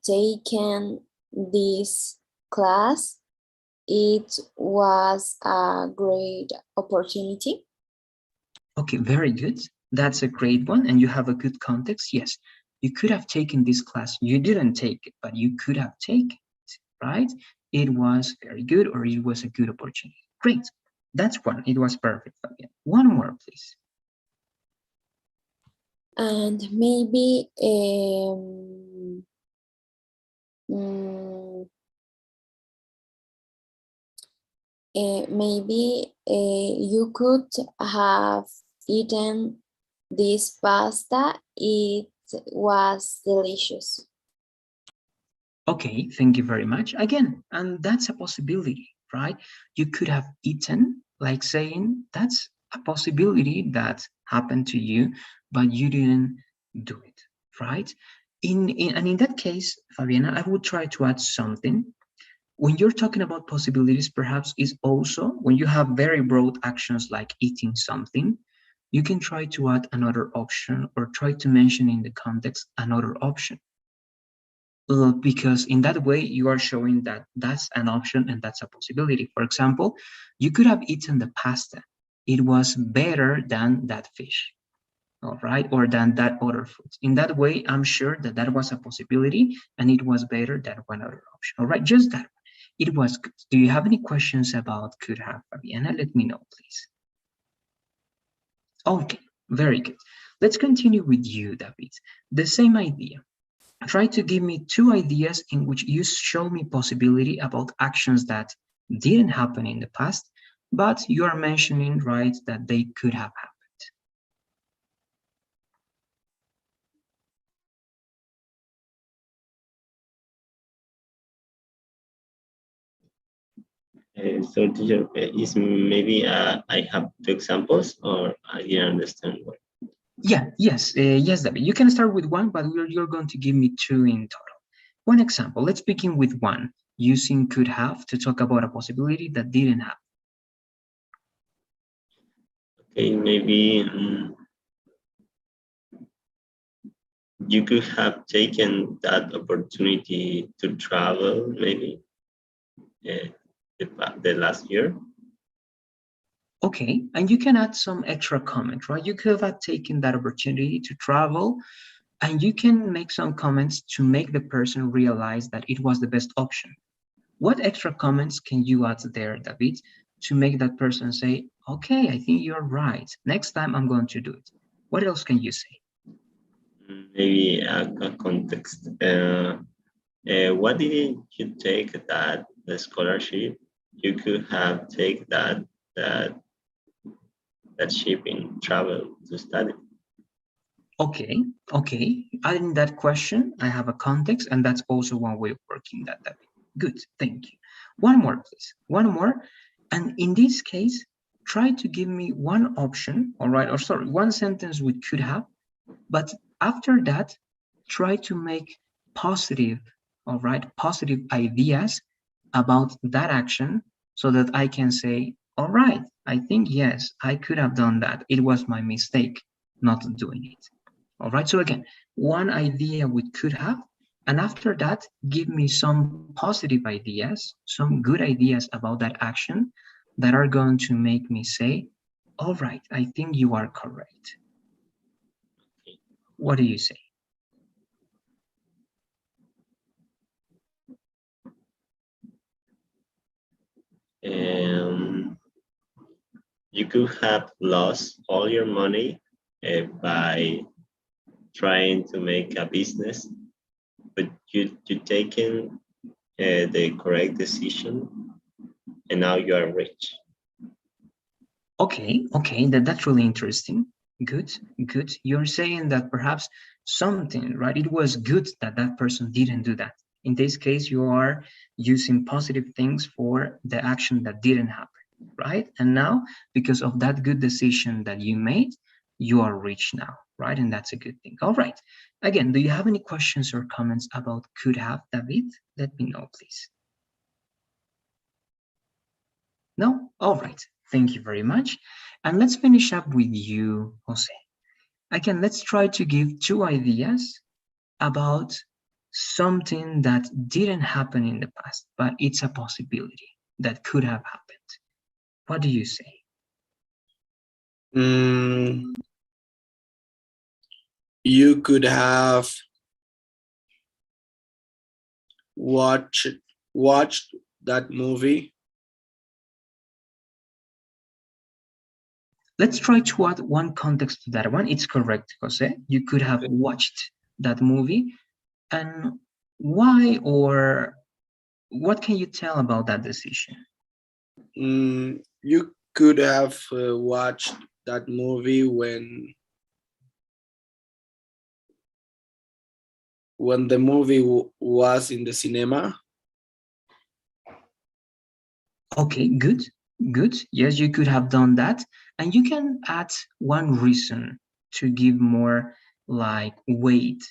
Speaker 2: taken this class. It was a great opportunity.
Speaker 1: Okay, very good. That's a great one, and you have a good context. Yes, you could have taken this class. You didn't take it, but you could have taken it, right? It was very good, or it was a good opportunity. Great. That's one. It was perfect, Fabian. One more, please.
Speaker 2: And maybe maybe you could have eaten this pasta. It was delicious.
Speaker 1: Okay, thank you very much. Again, and that's a possibility, right? You could have eaten, like saying that's a possibility that happened to you, but you didn't do it, right? And in that case, Fabiana, I would try to add something. When you're talking about possibilities, perhaps is also when you have very broad actions like eating something, you can try to add another option or try to mention in the context another option. Because in that way you are showing that that's an option and that's a possibility. For example, you could have eaten the pasta. It was better than that fish, all right, or than that other food. In that way, I'm sure that that was a possibility and it was better than one other option. All right, just that. It was good. Do you have any questions about could have, Fabiana? Let me know, please. Okay, very good. Let's continue with you, David. The same idea. Try to give me two ideas in which you show me possibility about actions that didn't happen in the past, but you are mentioning, right, that they could have
Speaker 4: Uh, so, teacher, is maybe I have two examples, or I didn't understand what.
Speaker 1: Yeah, yes, David. You can start with one, but you're going to give me two in total. One example, let's begin with one, using could have to talk about a possibility that didn't happen.
Speaker 4: Okay, maybe you could have taken that opportunity to travel, maybe uh, the last year.
Speaker 1: Okay, and you can add some extra comment, right? You could have taken that opportunity to travel, and you can make some comments to make the person realize that it was the best option. What extra comments can you add there, David, to make that person say, okay, I think you're right. Next time I'm going to do it. What else can you say?
Speaker 4: Maybe a context. What did you take that the scholarship? You could have taken that shipping travel to study.
Speaker 1: Okay, okay. Adding that question, I have a context, and that's also one way of working that, David. Good, thank you. One more, please. One more. And in this case, try to give me one option, all right, or sorry, one sentence we could have, but after that, try to make positive, all right, positive ideas about that action so that I can say, all right, I think, yes, I could have done that. It was my mistake not doing it. All right, so again, one idea we could have, and after that, give me some positive ideas, some good ideas about that action that are going to make me say, all right, I think you are correct. What do you say?
Speaker 4: You could have lost all your money by trying to make a business, but you taken the correct decision, and now you are rich.
Speaker 1: Okay, that's really interesting. Good, good. You're saying that perhaps something, right? It was good that that person didn't do that. In this case, you are using positive things for the action that didn't happen, right? And now, because of that good decision that you made, you are rich now, right? And that's a good thing. All right. Again, do you have any questions or comments about could have, David? Let me know, please. No? All right. Thank you very much. And let's finish up with you, Jose. Again, let's try to give two ideas about something that didn't happen in the past, but it's a possibility that could have happened. What do you say?
Speaker 3: You could have watched that movie.
Speaker 1: Let's try to add one context to that one. It's correct, Jose. You could have watched that movie. And why or what can you tell about that decision?
Speaker 3: You could have watched that movie when the movie was in the cinema.
Speaker 1: Okay, good, good. Yes, you could have done that. And you can add one reason to give more like weight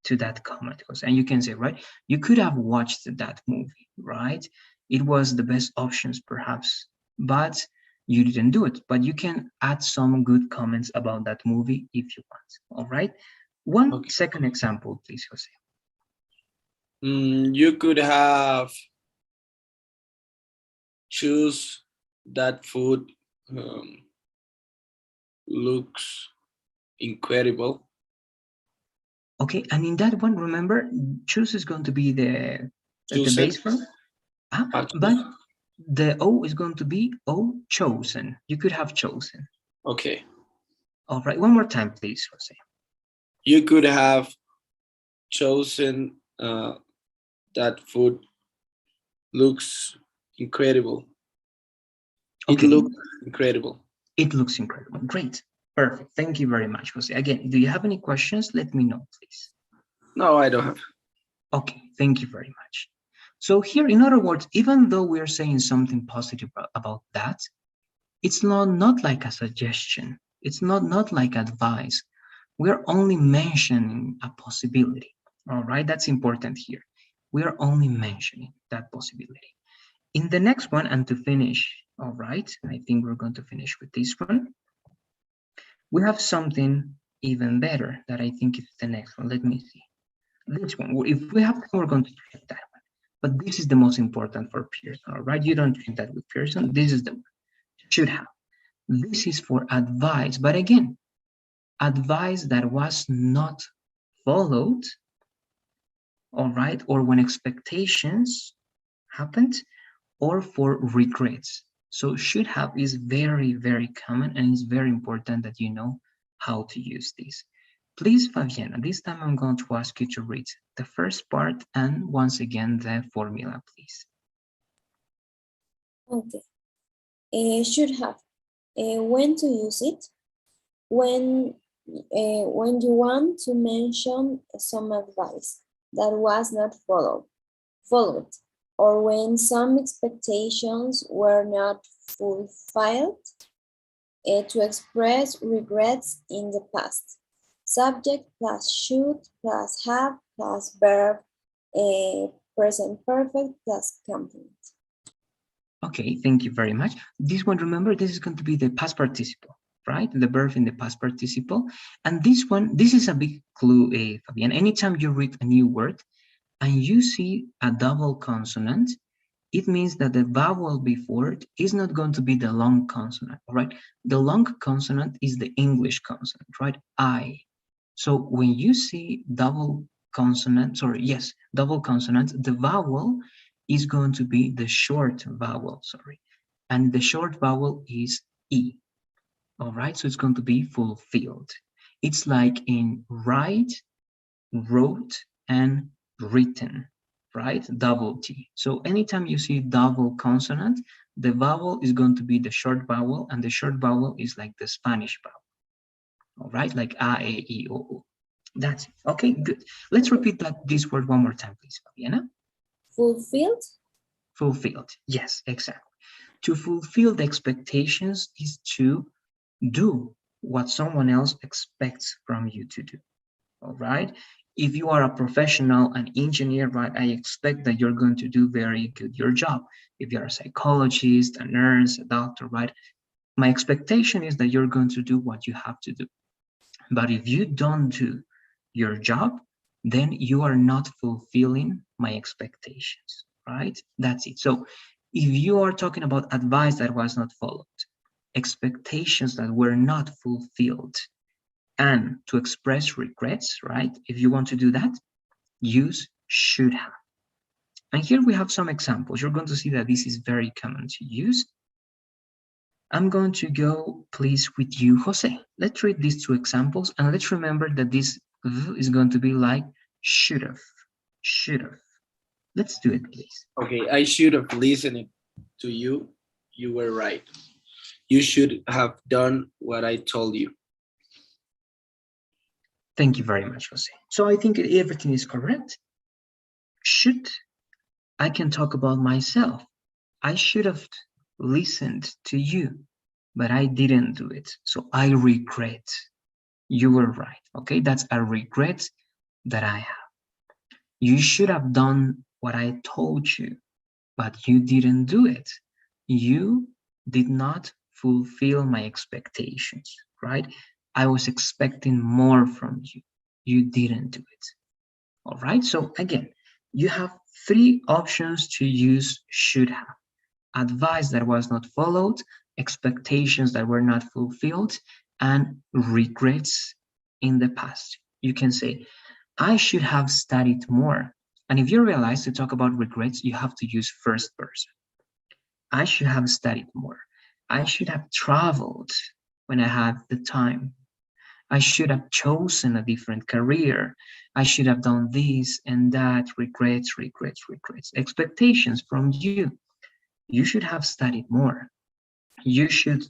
Speaker 1: to that comment. And you can say, right, you could have watched that movie, right? It was the best options perhaps, but you didn't do it. But you can add some good comments about that movie if you want, all right? One second example, please, Jose.
Speaker 3: You could have choose that food looks incredible.
Speaker 1: Okay, and in that one, remember, choose is going to be the base verb, but the O is going to be O chosen. You could have chosen.
Speaker 3: Okay.
Speaker 1: All right, one more time, please, Jose.
Speaker 3: You could have chosen that food looks incredible. Okay. It looks incredible.
Speaker 1: It looks incredible. Great. Perfect. Thank you very much, Jose. Again, do you have any questions? Let me know, please.
Speaker 3: No, I don't have.
Speaker 1: Okay, thank you very much. So here, in other words, even though we're saying something positive about that, it's not like a suggestion. It's not like advice. We're only mentioning a possibility. All right, that's important here. We are only mentioning that possibility. In the next one, and to finish, all right, I think we're going to finish with this one. We have something even better that I think is the next one. Let me see. This one, if we have time, we're going to check that one. But this is the most important for Pearson, all right? You don't check that with Pearson. This is the one. Should have. This is for advice. But again, advice that was not followed, all right? Or when expectations happened, or for regrets. So should have is very, very common, and it's very important that you know how to use this. Please, Fabiana, this time I'm going to ask you to read the first part and once again the formula, please.
Speaker 2: Okay. Should have. When to use it? When you want to mention some advice that was not followed, or when some expectations were not fulfilled, to express regrets in the past. Subject plus should plus have plus verb, present perfect plus complement.
Speaker 1: Okay, thank you very much. This one, remember, this is going to be the past participle, right? The verb in the past participle. And this one, this is a big clue, Fabian. Anytime you read a new word and you see a double consonant, it means that the vowel before it is not going to be the long consonant, all right? The long consonant is the English consonant, right? I. So when you see double consonant, double consonant, the vowel is going to be the short vowel, and the short vowel is E, all right? So it's going to be fulfilled. It's like in write, wrote, and written, right? Double T. So anytime you see double consonant, the vowel is going to be the short vowel, and the short vowel is like the Spanish vowel, all right? Like A, E, I, O, U. That's it. Okay, good. Let's repeat this word one more time, please, Fabiana.
Speaker 2: Fulfilled?
Speaker 1: Fulfilled, yes, exactly. To fulfill the expectations is to do what someone else expects from you to do, all right? If you are a professional, an engineer, right, I expect that you're going to do very good your job. If you're a psychologist, a nurse, a doctor, right, My expectation is that you're going to do what you have to do. But if you don't do your job, then you are not fulfilling my expectations, right? That's it. So if you are talking about advice that was not followed, expectations that were not fulfilled, and to express regrets, right? If you want to do that, use should have. And here we have some examples. You're going to see that this is very common to use. I'm going to go, please, with you, Jose. Let's read these two examples, and let's remember that this is going to be like should have, should have. Let's do it, please.
Speaker 3: Okay, I should have listened to you. You were right. You should have done what I told you.
Speaker 1: Thank you very much, Jose. So I think everything is correct. Should, I can talk about myself. I should have listened to you, but I didn't do it. So I regret. You were right. Okay, that's a regret that I have. You should have done what I told you, but you didn't do it. You did not fulfill my expectations, right? I was expecting more from you. You didn't do it. All right. So again, you have three options to use should have: advice that was not followed, expectations that were not fulfilled, and regrets in the past. You can say, I should have studied more. And if you realize to talk about regrets, you have to use first person. I should have studied more. I should have traveled when I had the time. I should have chosen a different career. I should have done this and that. Regrets, regrets, regrets. Expectations from you. You should have studied more. You should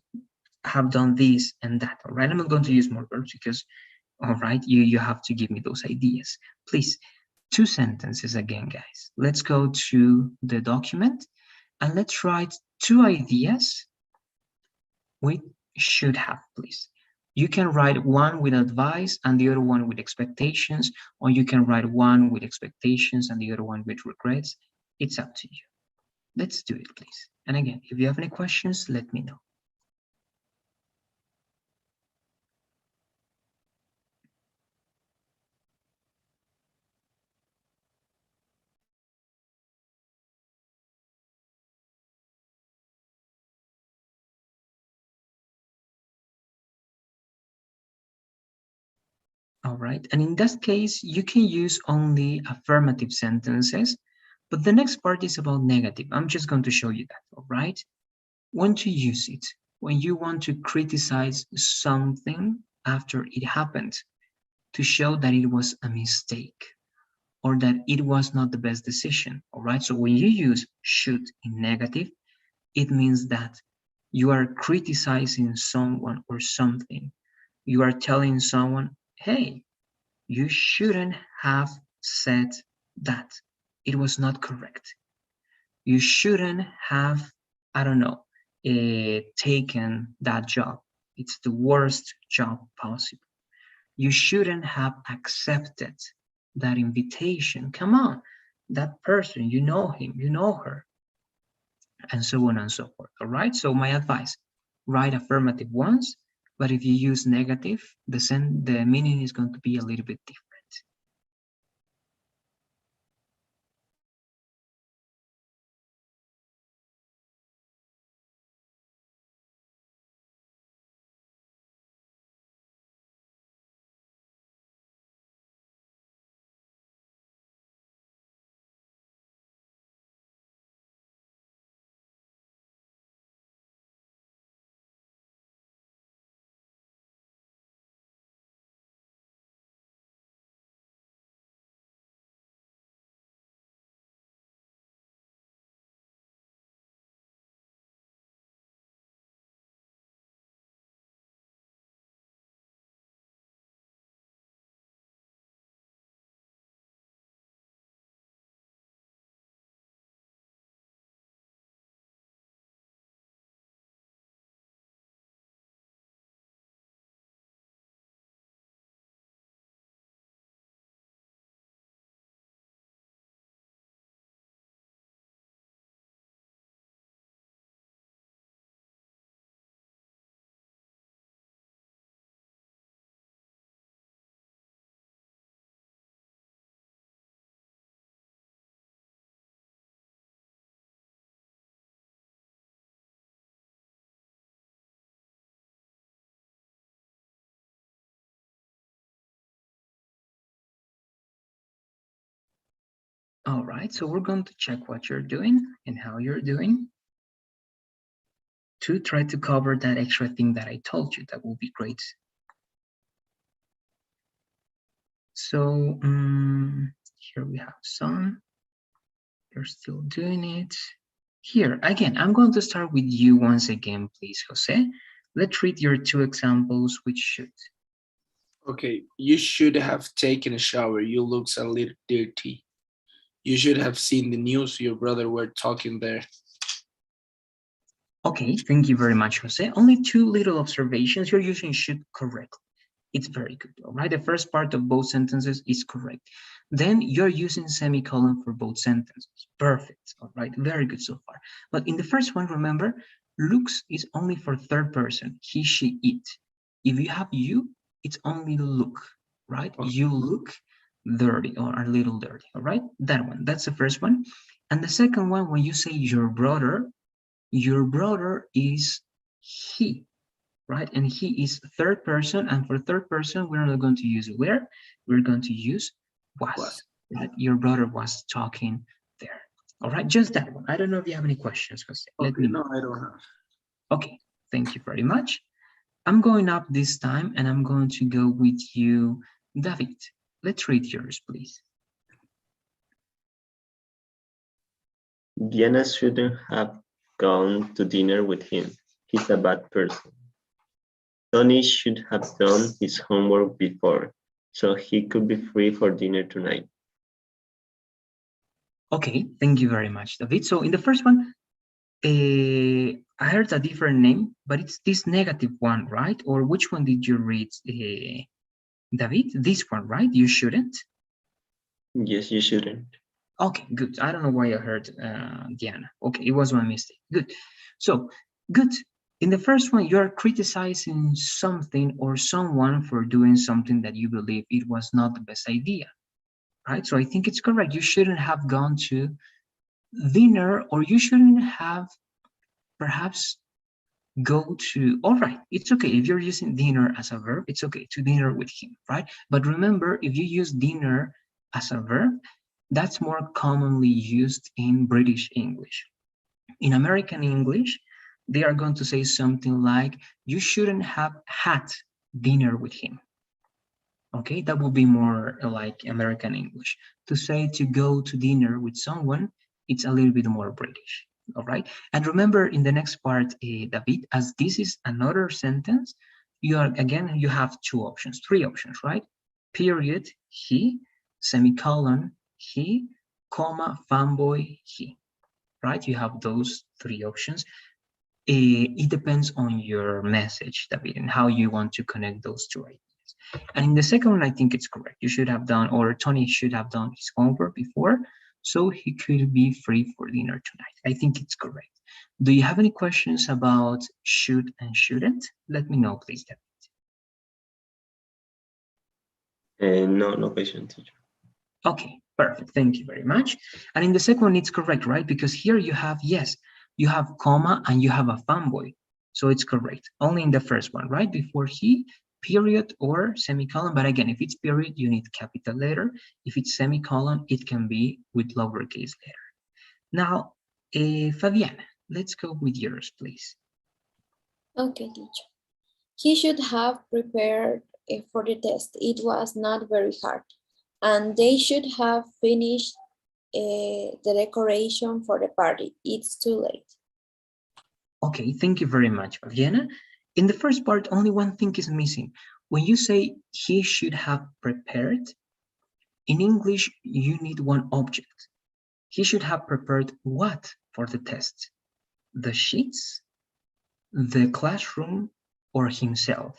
Speaker 1: have done this and that. All right. I'm not going to use more verbs because, all right, you have to give me those ideas. Please, two sentences again, guys. Let's go to the document and let's write two ideas with should have, please. You can write one with advice and the other one with expectations, or you can write one with expectations and the other one with regrets. It's up to you. Let's do it, please. And again, if you have any questions, let me know. All right, and in that case, you can use only affirmative sentences, but the next part is about negative. I'm just going to show you that, all right? When to use it, when you want to criticize something after it happened to show that it was a mistake or that it was not the best decision, all right? So when you use should in negative, it means that you are criticizing someone or something. You are telling someone, hey, you shouldn't have said that. It was not correct. You shouldn't have, I don't know, taken that job. It's the worst job possible. You shouldn't have accepted that invitation. Come on, that person, you know him, you know her, and so on and so forth. All right. So my advice: write affirmative ones, but if you use negative, the meaning is going to be a little bit different. All right, so we're going to check what you're doing and how you're doing to try to cover that extra thing that I told you. That will be great. So here we have some. You're still doing it. Here, again, I'm going to start with you once again, please, Jose. Let's read your two examples, which should.
Speaker 3: Okay, you should have taken a shower. You look a little dirty. You should have seen the news. Your brother were talking there.
Speaker 1: Okay, thank you very much, Jose. Only two little observations. You're using should correctly. It's very good, all right? The first part of both sentences is correct. Then you're using semicolon for both sentences. Perfect, all right? Very good so far. But in the first one, remember, looks is only for third person, he, she, it. If you have you, it's only look, right?
Speaker 3: Okay.
Speaker 1: You look dirty or a little dirty, all right? That one, that's the first one. And the second one, when you say your brother is he, right? And he is third person, and for third person, we're not going to use where, we're going to use was, right? Your brother was talking there. All right, just that one. I don't know if you have any questions, Jose. Let me know.
Speaker 3: No, I don't have.
Speaker 1: Okay, thank you very much. I'm going up this time, and I'm going to go with you, David. Let's read yours, please.
Speaker 4: Diana shouldn't have gone to dinner with him. He's a bad person. Tony should have done his homework before, so he could be free for dinner tonight.
Speaker 1: Okay, thank you very much, David. So in the first one, I heard a different name, but it's this negative one, right? Or which one did you read, David? This one, right? You shouldn't?
Speaker 4: Yes, you shouldn't.
Speaker 1: Okay, good. I don't know why I heard Diana. Okay, it was my mistake. Good. So, good. In the first one, you're criticizing something or someone for doing something that you believe it was not the best idea, right? So I think it's correct. You shouldn't have gone to dinner, or you shouldn't have perhaps go to, all right, it's okay. If you're using dinner as a verb, it's okay, to dinner with him, right? But remember, if you use dinner as a verb, that's more commonly used in British English. In American English, they are going to say something like, you shouldn't have had dinner with him. Okay, that would be more like American English. To say to go to dinner with someone, it's a little bit more British. All right, and remember in the next part, David, as this is another sentence, you have three options, right? Period, he, semicolon, he, comma, fanboy, he, right? You have those three options. It depends on your message, David, and how you want to connect those two ideas. And in the second one, I think it's correct. You should have done, or Tony should have done his homework before, so he could be free for dinner tonight. I think it's correct. Do you have any questions about should and shouldn't? Let me know, please, David.
Speaker 4: No question, teacher.
Speaker 1: Okay, perfect. Thank you very much. And in the second one, it's correct, right? Because here you have, yes, you have comma and you have a fanboy. So it's correct. Only in the first one, right? Before he, period or semicolon. But again, if it's period, you need capital letter. If it's semicolon, it can be with lowercase letter. Now, Fabiana, let's go with yours, please.
Speaker 2: Okay, teacher. He should have prepared for the test. It was not very hard. And they should have finished the decoration for the party. It's too late.
Speaker 1: Okay, thank you very much, Fabiana. In the first part, only one thing is missing. When you say he should have prepared, in English, you need one object. He should have prepared what for the test? The sheets, the classroom, or himself,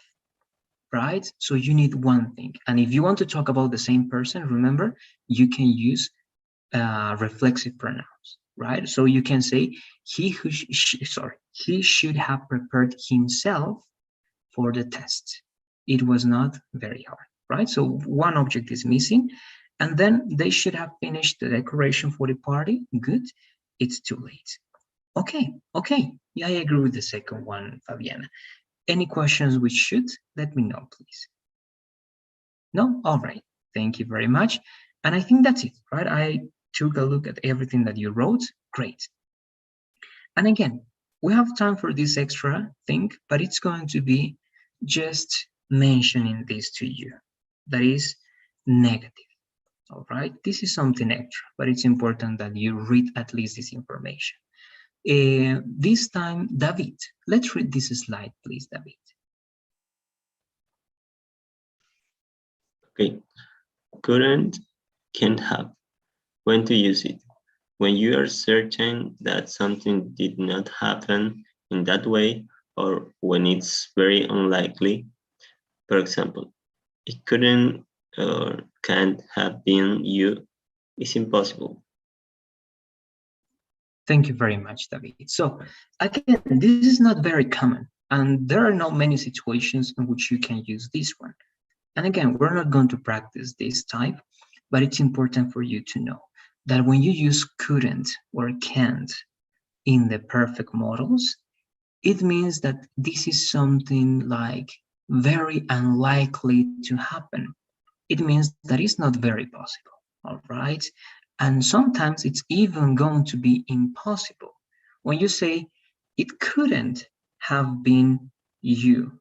Speaker 1: right? So you need one thing. And if you want to talk about the same person, remember, you can use reflexive pronouns, right? So you can say he should have prepared himself for the test. It was not very hard, right? So one object is missing, and then they should have finished the decoration for the party. Good. It's too late. Okay. Yeah, I agree with the second one, Fabiana. Any questions with should? Let me know, please. No? All right. Thank you very much. And I think that's it, right? I took a look at everything that you wrote, great. And again, we have time for this extra thing, but it's going to be just mentioning this to you. That is negative. All right, this is something extra, but it's important that you read at least this information. This time, David, let's read this slide, please, David.
Speaker 4: Okay, couldn't, can't have. When to use it? When you are certain that something did not happen in that way, or when it's very unlikely. For example, it couldn't or can't have been you. It's impossible.
Speaker 1: Thank you very much, David. So again, this is not very common, and there are not many situations in which you can use this one. And again, we're not going to practice this type, but it's important for you to know that when you use couldn't or can't in the perfect models, it means that this is something like very unlikely to happen. It means that it's not very possible, all right? And sometimes it's even going to be impossible. When you say it couldn't have been you,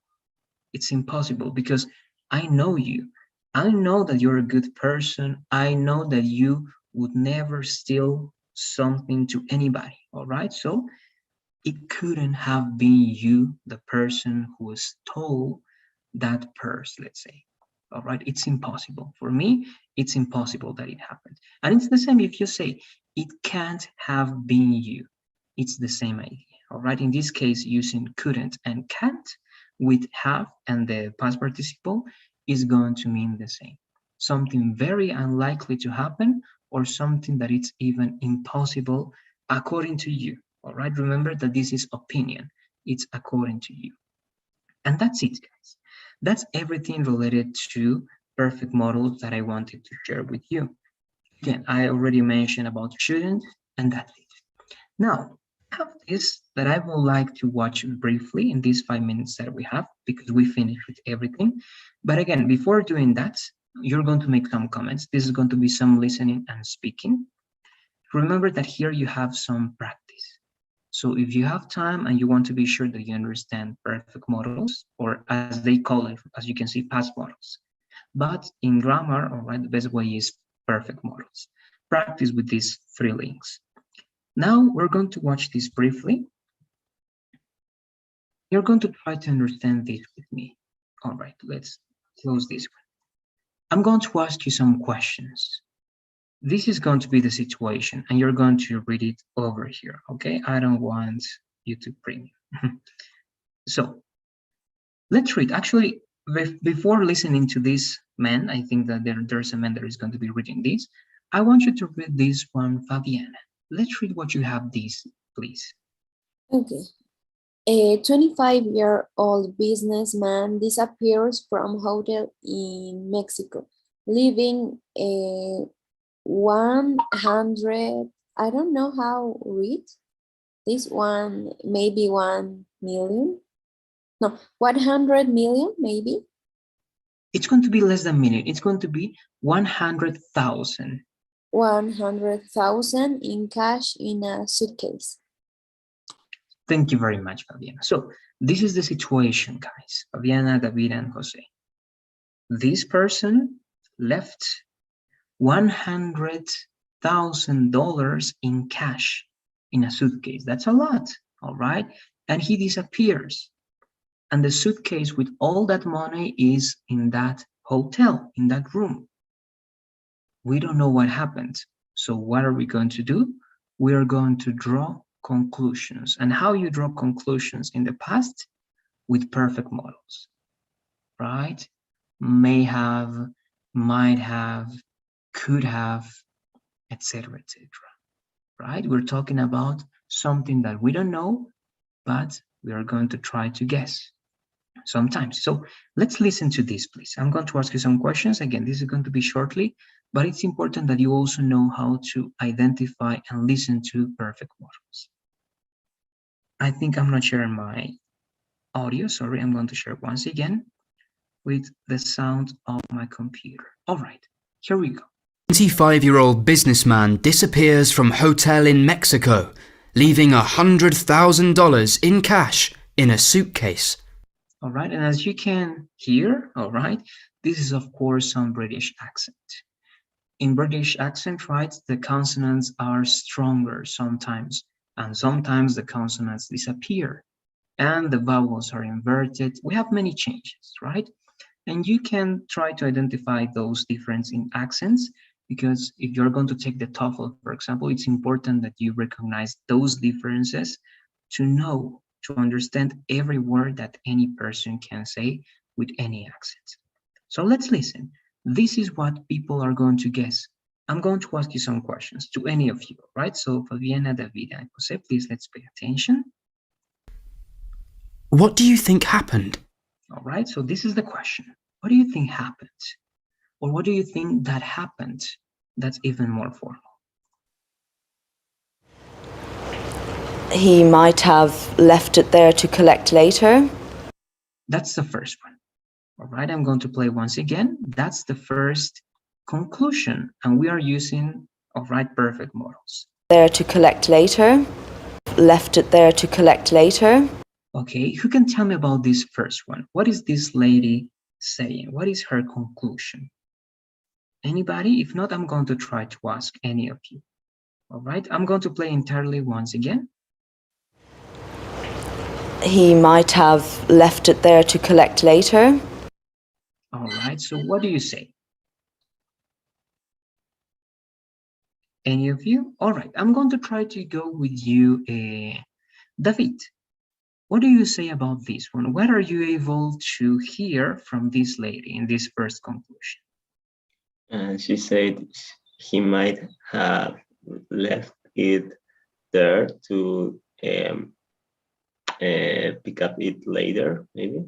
Speaker 1: it's impossible because I know you. I know that you're a good person. I know that you would never steal something to anybody, all right? So it couldn't have been you, the person who stole that purse, let's say. All right, it's impossible. For me, it's impossible that it happened. And it's the same if you say, it can't have been you. It's the same idea. All right, in this case, using couldn't and can't with have and the past participle is going to mean the same. Something very unlikely to happen or something that it's even impossible according to you. All right, remember that this is opinion. It's according to you. And that's it, guys. That's everything related to perfect models that I wanted to share with you. Again, I already mentioned about shouldn't, and that's it. Now, I have this that I would like to watch briefly in these 5 minutes that we have, because we finished with everything. But again, before doing that, you're going to make some comments. This is going to be some listening and speaking. Remember that here you have some practice. So if you have time and you want to be sure that you understand perfect models, or as they call it, as you can see, past models. But in grammar, all right, the best way is perfect models. Practice with these 3 links. Now we're going to watch this briefly. You're going to try to understand this with me. All right, let's close this one. I'm going to ask you some questions. This is going to be the situation, and you're going to read it over here, okay? I don't want YouTube Premium. So let's read. Actually, before listening to this man, I think that there's a man that is going to be reading this. I want you to read this one, Fabiana. Let's read what you have this, please.
Speaker 2: Okay. A 25-year-old businessman disappears from hotel in Mexico, leaving a 100, I don't know how read this one, maybe 1 million. No, 100 million, maybe.
Speaker 1: It's going to be less than million. It's going to be 100,000.
Speaker 2: 100,000 in cash in a suitcase.
Speaker 1: Thank you very much, Fabiana. So this is the situation, guys. Fabiana, David, and Jose. This person left $100,000 in cash in a suitcase. That's a lot, all right? And he disappears. And the suitcase with all that money is in that hotel, in that room. We don't know what happened. So what are we going to do? We are going to draw conclusions. And how you draw conclusions in the past? With perfect models, right? May have, might have, could have, etc., etc. Right? We're talking about something that we don't know, but we are going to try to guess sometimes. So let's listen to this, please. I'm going to ask you some questions. Again, this is going to be shortly, but it's important that you also know how to identify and listen to perfect models. I think I'm not sharing my audio. Sorry, I'm going to share once again with the sound of my computer. All right, here we go.
Speaker 5: 25-year-old businessman disappears from hotel in Mexico, leaving $100,000 in cash in a suitcase.
Speaker 1: All right, and as you can hear, all right, this is of course some British accent. In British accent, right, the consonants are stronger sometimes, and sometimes the consonants disappear, and the vowels are inverted. We have many changes, right? And you can try to identify those differences in accents, because if you're going to take the TOEFL, for example, it's important that you recognize those differences to know, to understand every word that any person can say with any accent. So let's listen. This is what people are going to guess. I'm going to ask you some questions to any of you, right? So Fabiana, David, and Jose, please let's pay attention.
Speaker 5: What do you think happened?
Speaker 1: All right, so this is the question. What do you think happened? Or what do you think that happened that's even more formal?
Speaker 6: He might have left it there to collect later.
Speaker 1: That's the first one. All right, I'm going to play once again. That's the first conclusion, and we are using, all right, perfect models.
Speaker 6: There to collect later. Left it there to collect later.
Speaker 1: Okay, who can tell me about this first one? What is this lady saying? What is her conclusion? Anybody? If not, I'm going to try to ask any of you. All right, I'm going to play entirely once again.
Speaker 6: He might have left it there to collect later.
Speaker 1: All right, so what do you say? Any of you? All right, I'm going to try to go with you, David. What do you say about this one? What are you able to hear from this lady in this first conclusion?
Speaker 4: She said he might have left it there to pick up it later, maybe.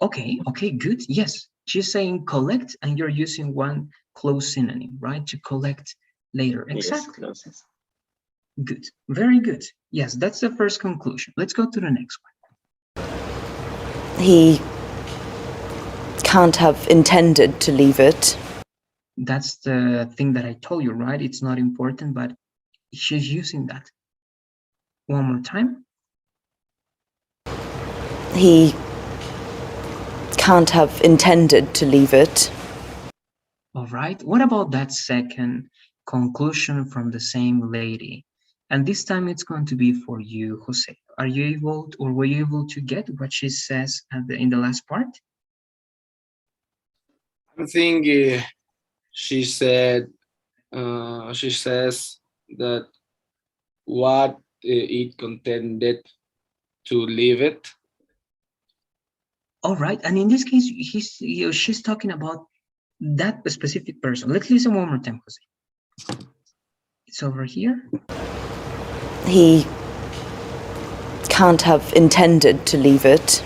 Speaker 1: Okay, good. Yes, she's saying collect, and you're using one close synonym, right? To collect later. Exactly.
Speaker 4: Yes,
Speaker 1: good. Very good. Yes, that's the first conclusion. Let's go to the next one.
Speaker 6: He can't have intended to leave it.
Speaker 1: That's the thing that I told you, right? It's not important, but she's using that. One more time.
Speaker 6: He can't have intended to leave it.
Speaker 1: All right. What about that second conclusion from the same lady? And this time it's going to be for you, Jose. Are you able to, or were you able to get what she says in the last part?
Speaker 3: I think she says that what it contended to leave it.
Speaker 1: All right, and in this case, she's talking about that specific person. Let's listen one more time, Jose. It's over here.
Speaker 6: He can't have intended to leave it.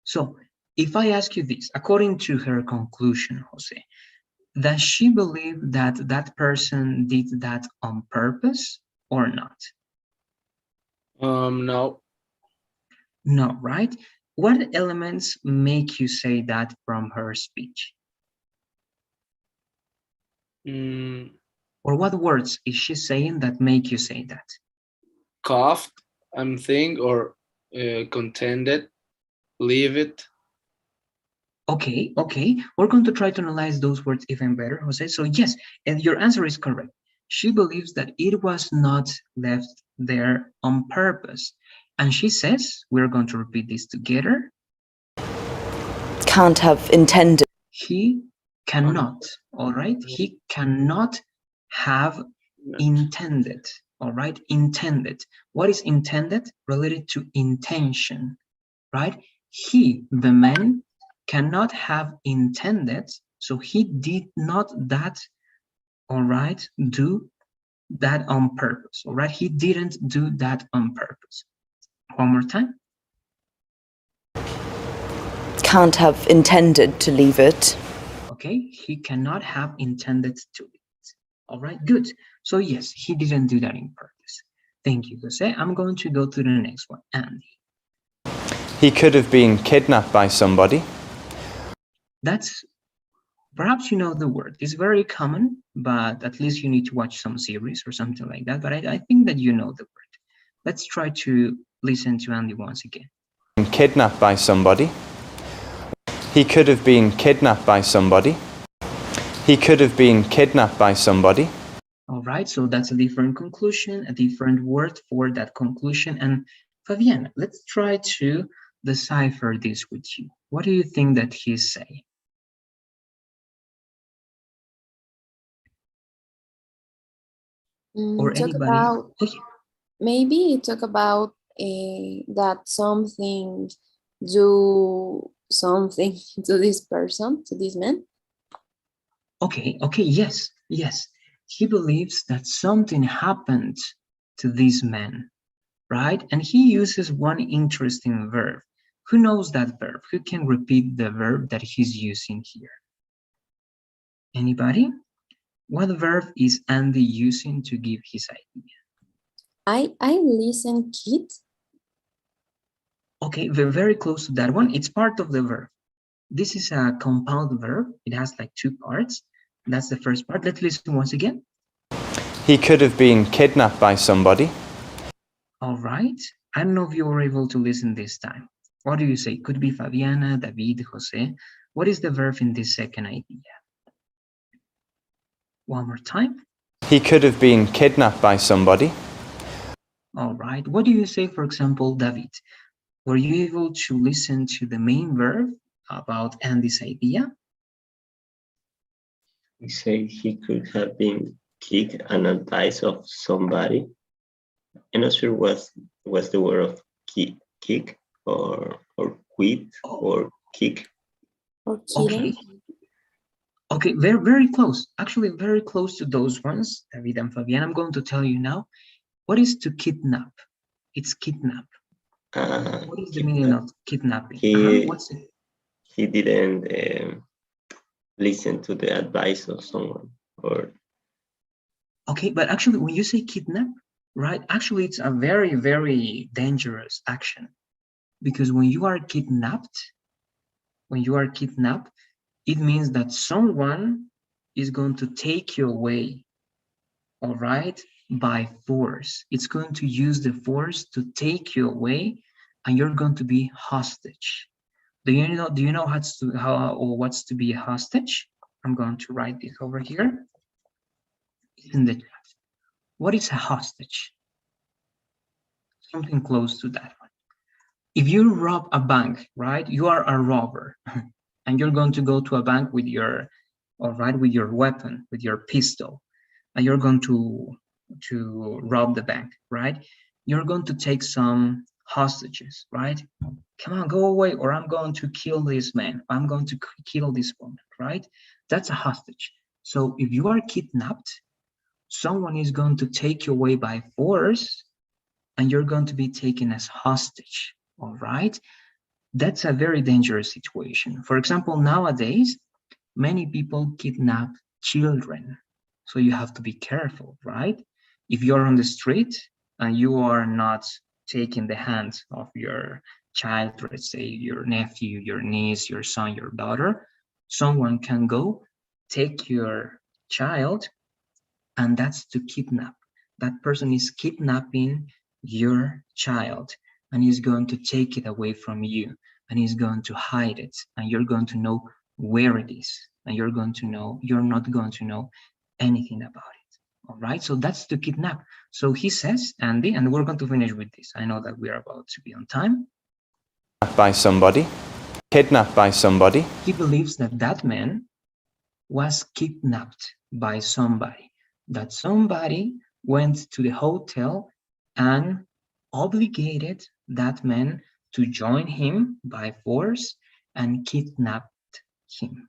Speaker 1: So, if I ask you this, according to her conclusion, Jose, does she believe that that person did that on purpose or not?
Speaker 3: No.
Speaker 1: No, right? What elements make you say that from her speech? Or what words is she saying that make you say that?
Speaker 3: Coughed, I'm thinking, or contended, leave it.
Speaker 1: Okay. We're going to try to analyze those words even better, Jose. So yes, and your answer is correct. She believes that it was not left there on purpose. And she says, we're going to repeat this together.
Speaker 6: Can't have intended.
Speaker 1: He cannot, all right? He cannot have intended, all right? Intended. What is intended? Related to intention, right? He, the man, cannot have intended, so he did not that, all right, do that on purpose, all right? He didn't do that on purpose. One more time.
Speaker 6: Can't have intended to leave it.
Speaker 1: Okay, he cannot have intended to leave it. All right, good. So yes, he didn't do that in purpose. Thank you, Jose. I'm going to go to the next one, Andy.
Speaker 7: He could have been kidnapped by somebody.
Speaker 1: That's Perhaps you know the word. It's very common, but at least you need to watch some series or something like that. But I think that you know the word. Let's try to listen to Andy once again.
Speaker 7: Kidnapped by somebody. He could have been kidnapped by somebody. He could have been kidnapped by somebody.
Speaker 1: All right, so that's a different conclusion, a different word for that conclusion. And Fabiana, let's try to decipher this with you. What do you think that he's saying? Or
Speaker 2: Talk
Speaker 1: anybody?
Speaker 2: about,
Speaker 1: Okay.
Speaker 2: maybe talk about that something do something to this person, to this man.
Speaker 1: Okay, yes. He believes that something happened to this man, right? And he uses one interesting verb. Who knows that verb? Who can repeat the verb that he's using here? Anybody? What verb is Andy using to give his idea?
Speaker 2: I listen, kid.
Speaker 1: Okay, we're very close to that one. It's part of the verb. This is a compound verb. It has like two parts. That's the first part. Let's listen once again.
Speaker 7: He could have been kidnapped by somebody.
Speaker 1: All right. I don't know if you were able to listen this time. What do you say? Could be Fabiana, David, Jose. What is the verb in this second idea? One more time.
Speaker 7: He could have been kidnapped by somebody.
Speaker 1: All right. What do you say, for example, David? Were you able to listen to the main verb about Andy's idea?
Speaker 4: He said he could have been kicked an advice of somebody. I'm not sure what's the word of kick or quit or kick.
Speaker 2: Or kidding.
Speaker 1: Okay, very, very close. Actually, very close to those ones, David and Fabian. I'm going to tell you now. What is to kidnap? It's kidnap. What is the meaning of kidnapping? What's it?
Speaker 4: He didn't listen to the advice of someone.
Speaker 1: Okay, but actually, when you say kidnap, right? Actually, it's a very, very dangerous action, because when you are kidnapped, it means that someone is going to take you away, all right, by force. It's going to use the force to take you away, and you're going to be hostage. Do you know what's to be a hostage? I'm going to write this over here in the chat. What is a hostage? Something close to that one. If you rob a bank, right? You are a robber, and you're going to go to a bank with your weapon, with your pistol, and you're going to rob the bank, right? You're going to take some hostages, right? Come on, go away, or I'm going to kill this man. I'm going to kill this woman, right? That's a hostage. So if you are kidnapped, someone is going to take you away by force, and you're going to be taken as hostage, all right? That's a very dangerous situation. For example, nowadays, many people kidnap children. So you have to be careful, right? If you're on the street and you are not taking the hand of your child, let's say your nephew, your niece, your son, your daughter, someone can go take your child, and that's to kidnap. That person is kidnapping your child, and he's going to take it away from you, and he's going to hide it, and you're going to know where it is, and you're not going to know anything about it. All right, so that's to kidnap. So he says, Andy, and we're going to finish with this. I know that we are about to be on time.
Speaker 7: Kidnapped by somebody.
Speaker 1: He believes that man was kidnapped by somebody, that somebody went to the hotel and obligated that man to join him by force and kidnapped him.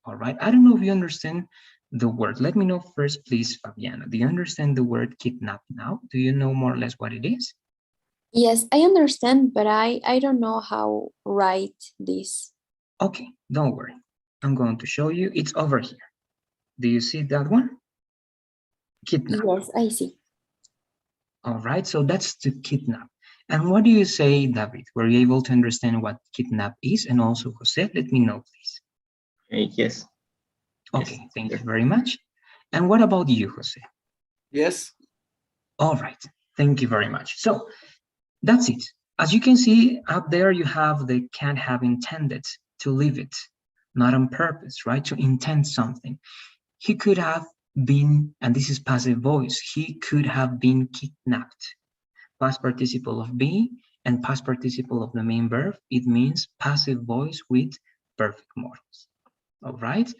Speaker 1: All right, I don't know if you understand the word. Let me know first, please, Fabiana. Do you understand the word kidnap now? Do you know more or less what it is?
Speaker 2: Yes, I understand, but I don't know how write this.
Speaker 1: Okay, don't worry. I'm going to show you. It's over here. Do you see that one? Kidnap.
Speaker 2: Yes, I see.
Speaker 1: All right, so that's to kidnap. And what do you say, David? Were you able to understand what kidnap is? And also, Jose, let me know, please.
Speaker 4: Yes.
Speaker 1: Okay,
Speaker 4: Yes,
Speaker 1: thank you
Speaker 4: teacher.
Speaker 1: very much. And what about you, Jose?
Speaker 3: Yes.
Speaker 1: All right, thank you very much. So that's it. As you can see up there, you have the can have intended to leave it, not on purpose, right? To intend something. He could have been, and this is passive voice, he could have been kidnapped. Past participle of be and past participle of the main verb, it means passive voice with perfect modals. All right.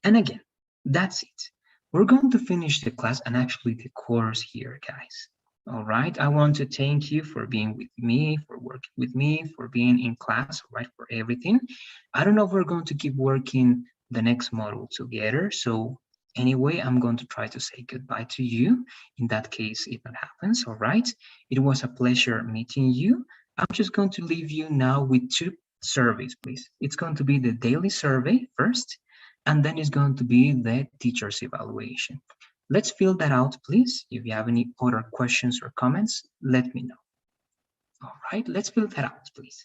Speaker 1: And again, that's it. We're going to finish the class and actually the course here, guys. All right. I want to thank you for being with me, for working with me, for being in class, right? For everything. I don't know if we're going to keep working the next module together. So anyway, I'm going to try to say goodbye to you. In that case, if that happens, all right. It was a pleasure meeting you. I'm just going to leave you now with two surveys, please. It's going to be the daily survey first, and then it's going to be the teacher's evaluation. Let's fill that out, please. If you have any other questions or comments, let me know. All right, let's fill that out, please.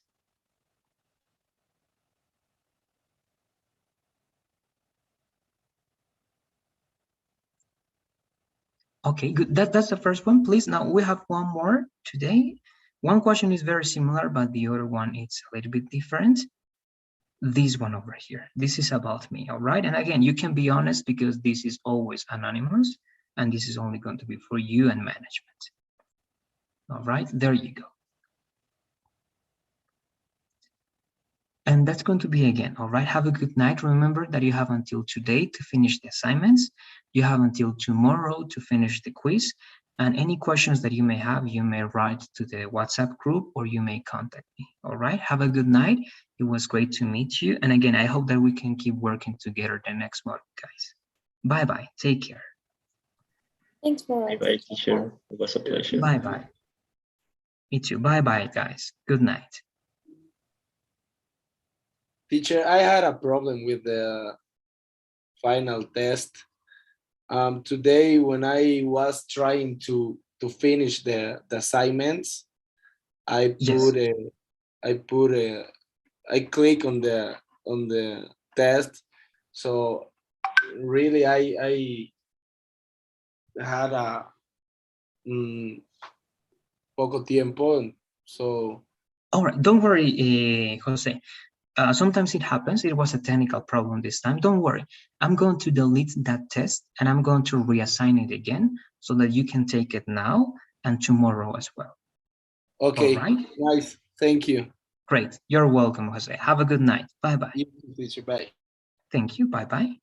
Speaker 1: Okay, good. That's the first one, please. Now we have one more today. One question is very similar, but the other one is a little bit different. This one over here. This is about me, all right? And again, you can be honest because this is always anonymous, and this is only going to be for you and management. All right, there you go. And that's going to be again, all right? Have a good night. Remember that you have until today to finish the assignments. You have until tomorrow to finish the quiz. And any questions that you may have, you may write to the WhatsApp group or you may contact me, all right? Have a good night. It was great to meet you. And again, I hope that we can keep working together the next month, guys. Bye-bye. Take care.
Speaker 2: Thanks for
Speaker 4: Bye-bye, teacher. It was a pleasure.
Speaker 1: Bye-bye. Me too. Bye-bye, guys. Good night.
Speaker 3: Teacher, I had a problem with the final test. Today, when I was trying to finish the assignments, I
Speaker 1: Yes.
Speaker 3: click on the test. So really, I had a poco tiempo. So
Speaker 1: All right. Don't worry, Jose. Sometimes it happens. It was a technical problem this time. Don't worry. I'm going to delete that test and I'm going to reassign it again so that you can take it now and tomorrow as well.
Speaker 3: okay,
Speaker 1: all right?
Speaker 3: Nice. Thank you.
Speaker 1: Great. You're welcome, Jose. Have a good night. Bye-bye.
Speaker 3: You too, teacher. Bye.
Speaker 1: Thank you. Bye-bye.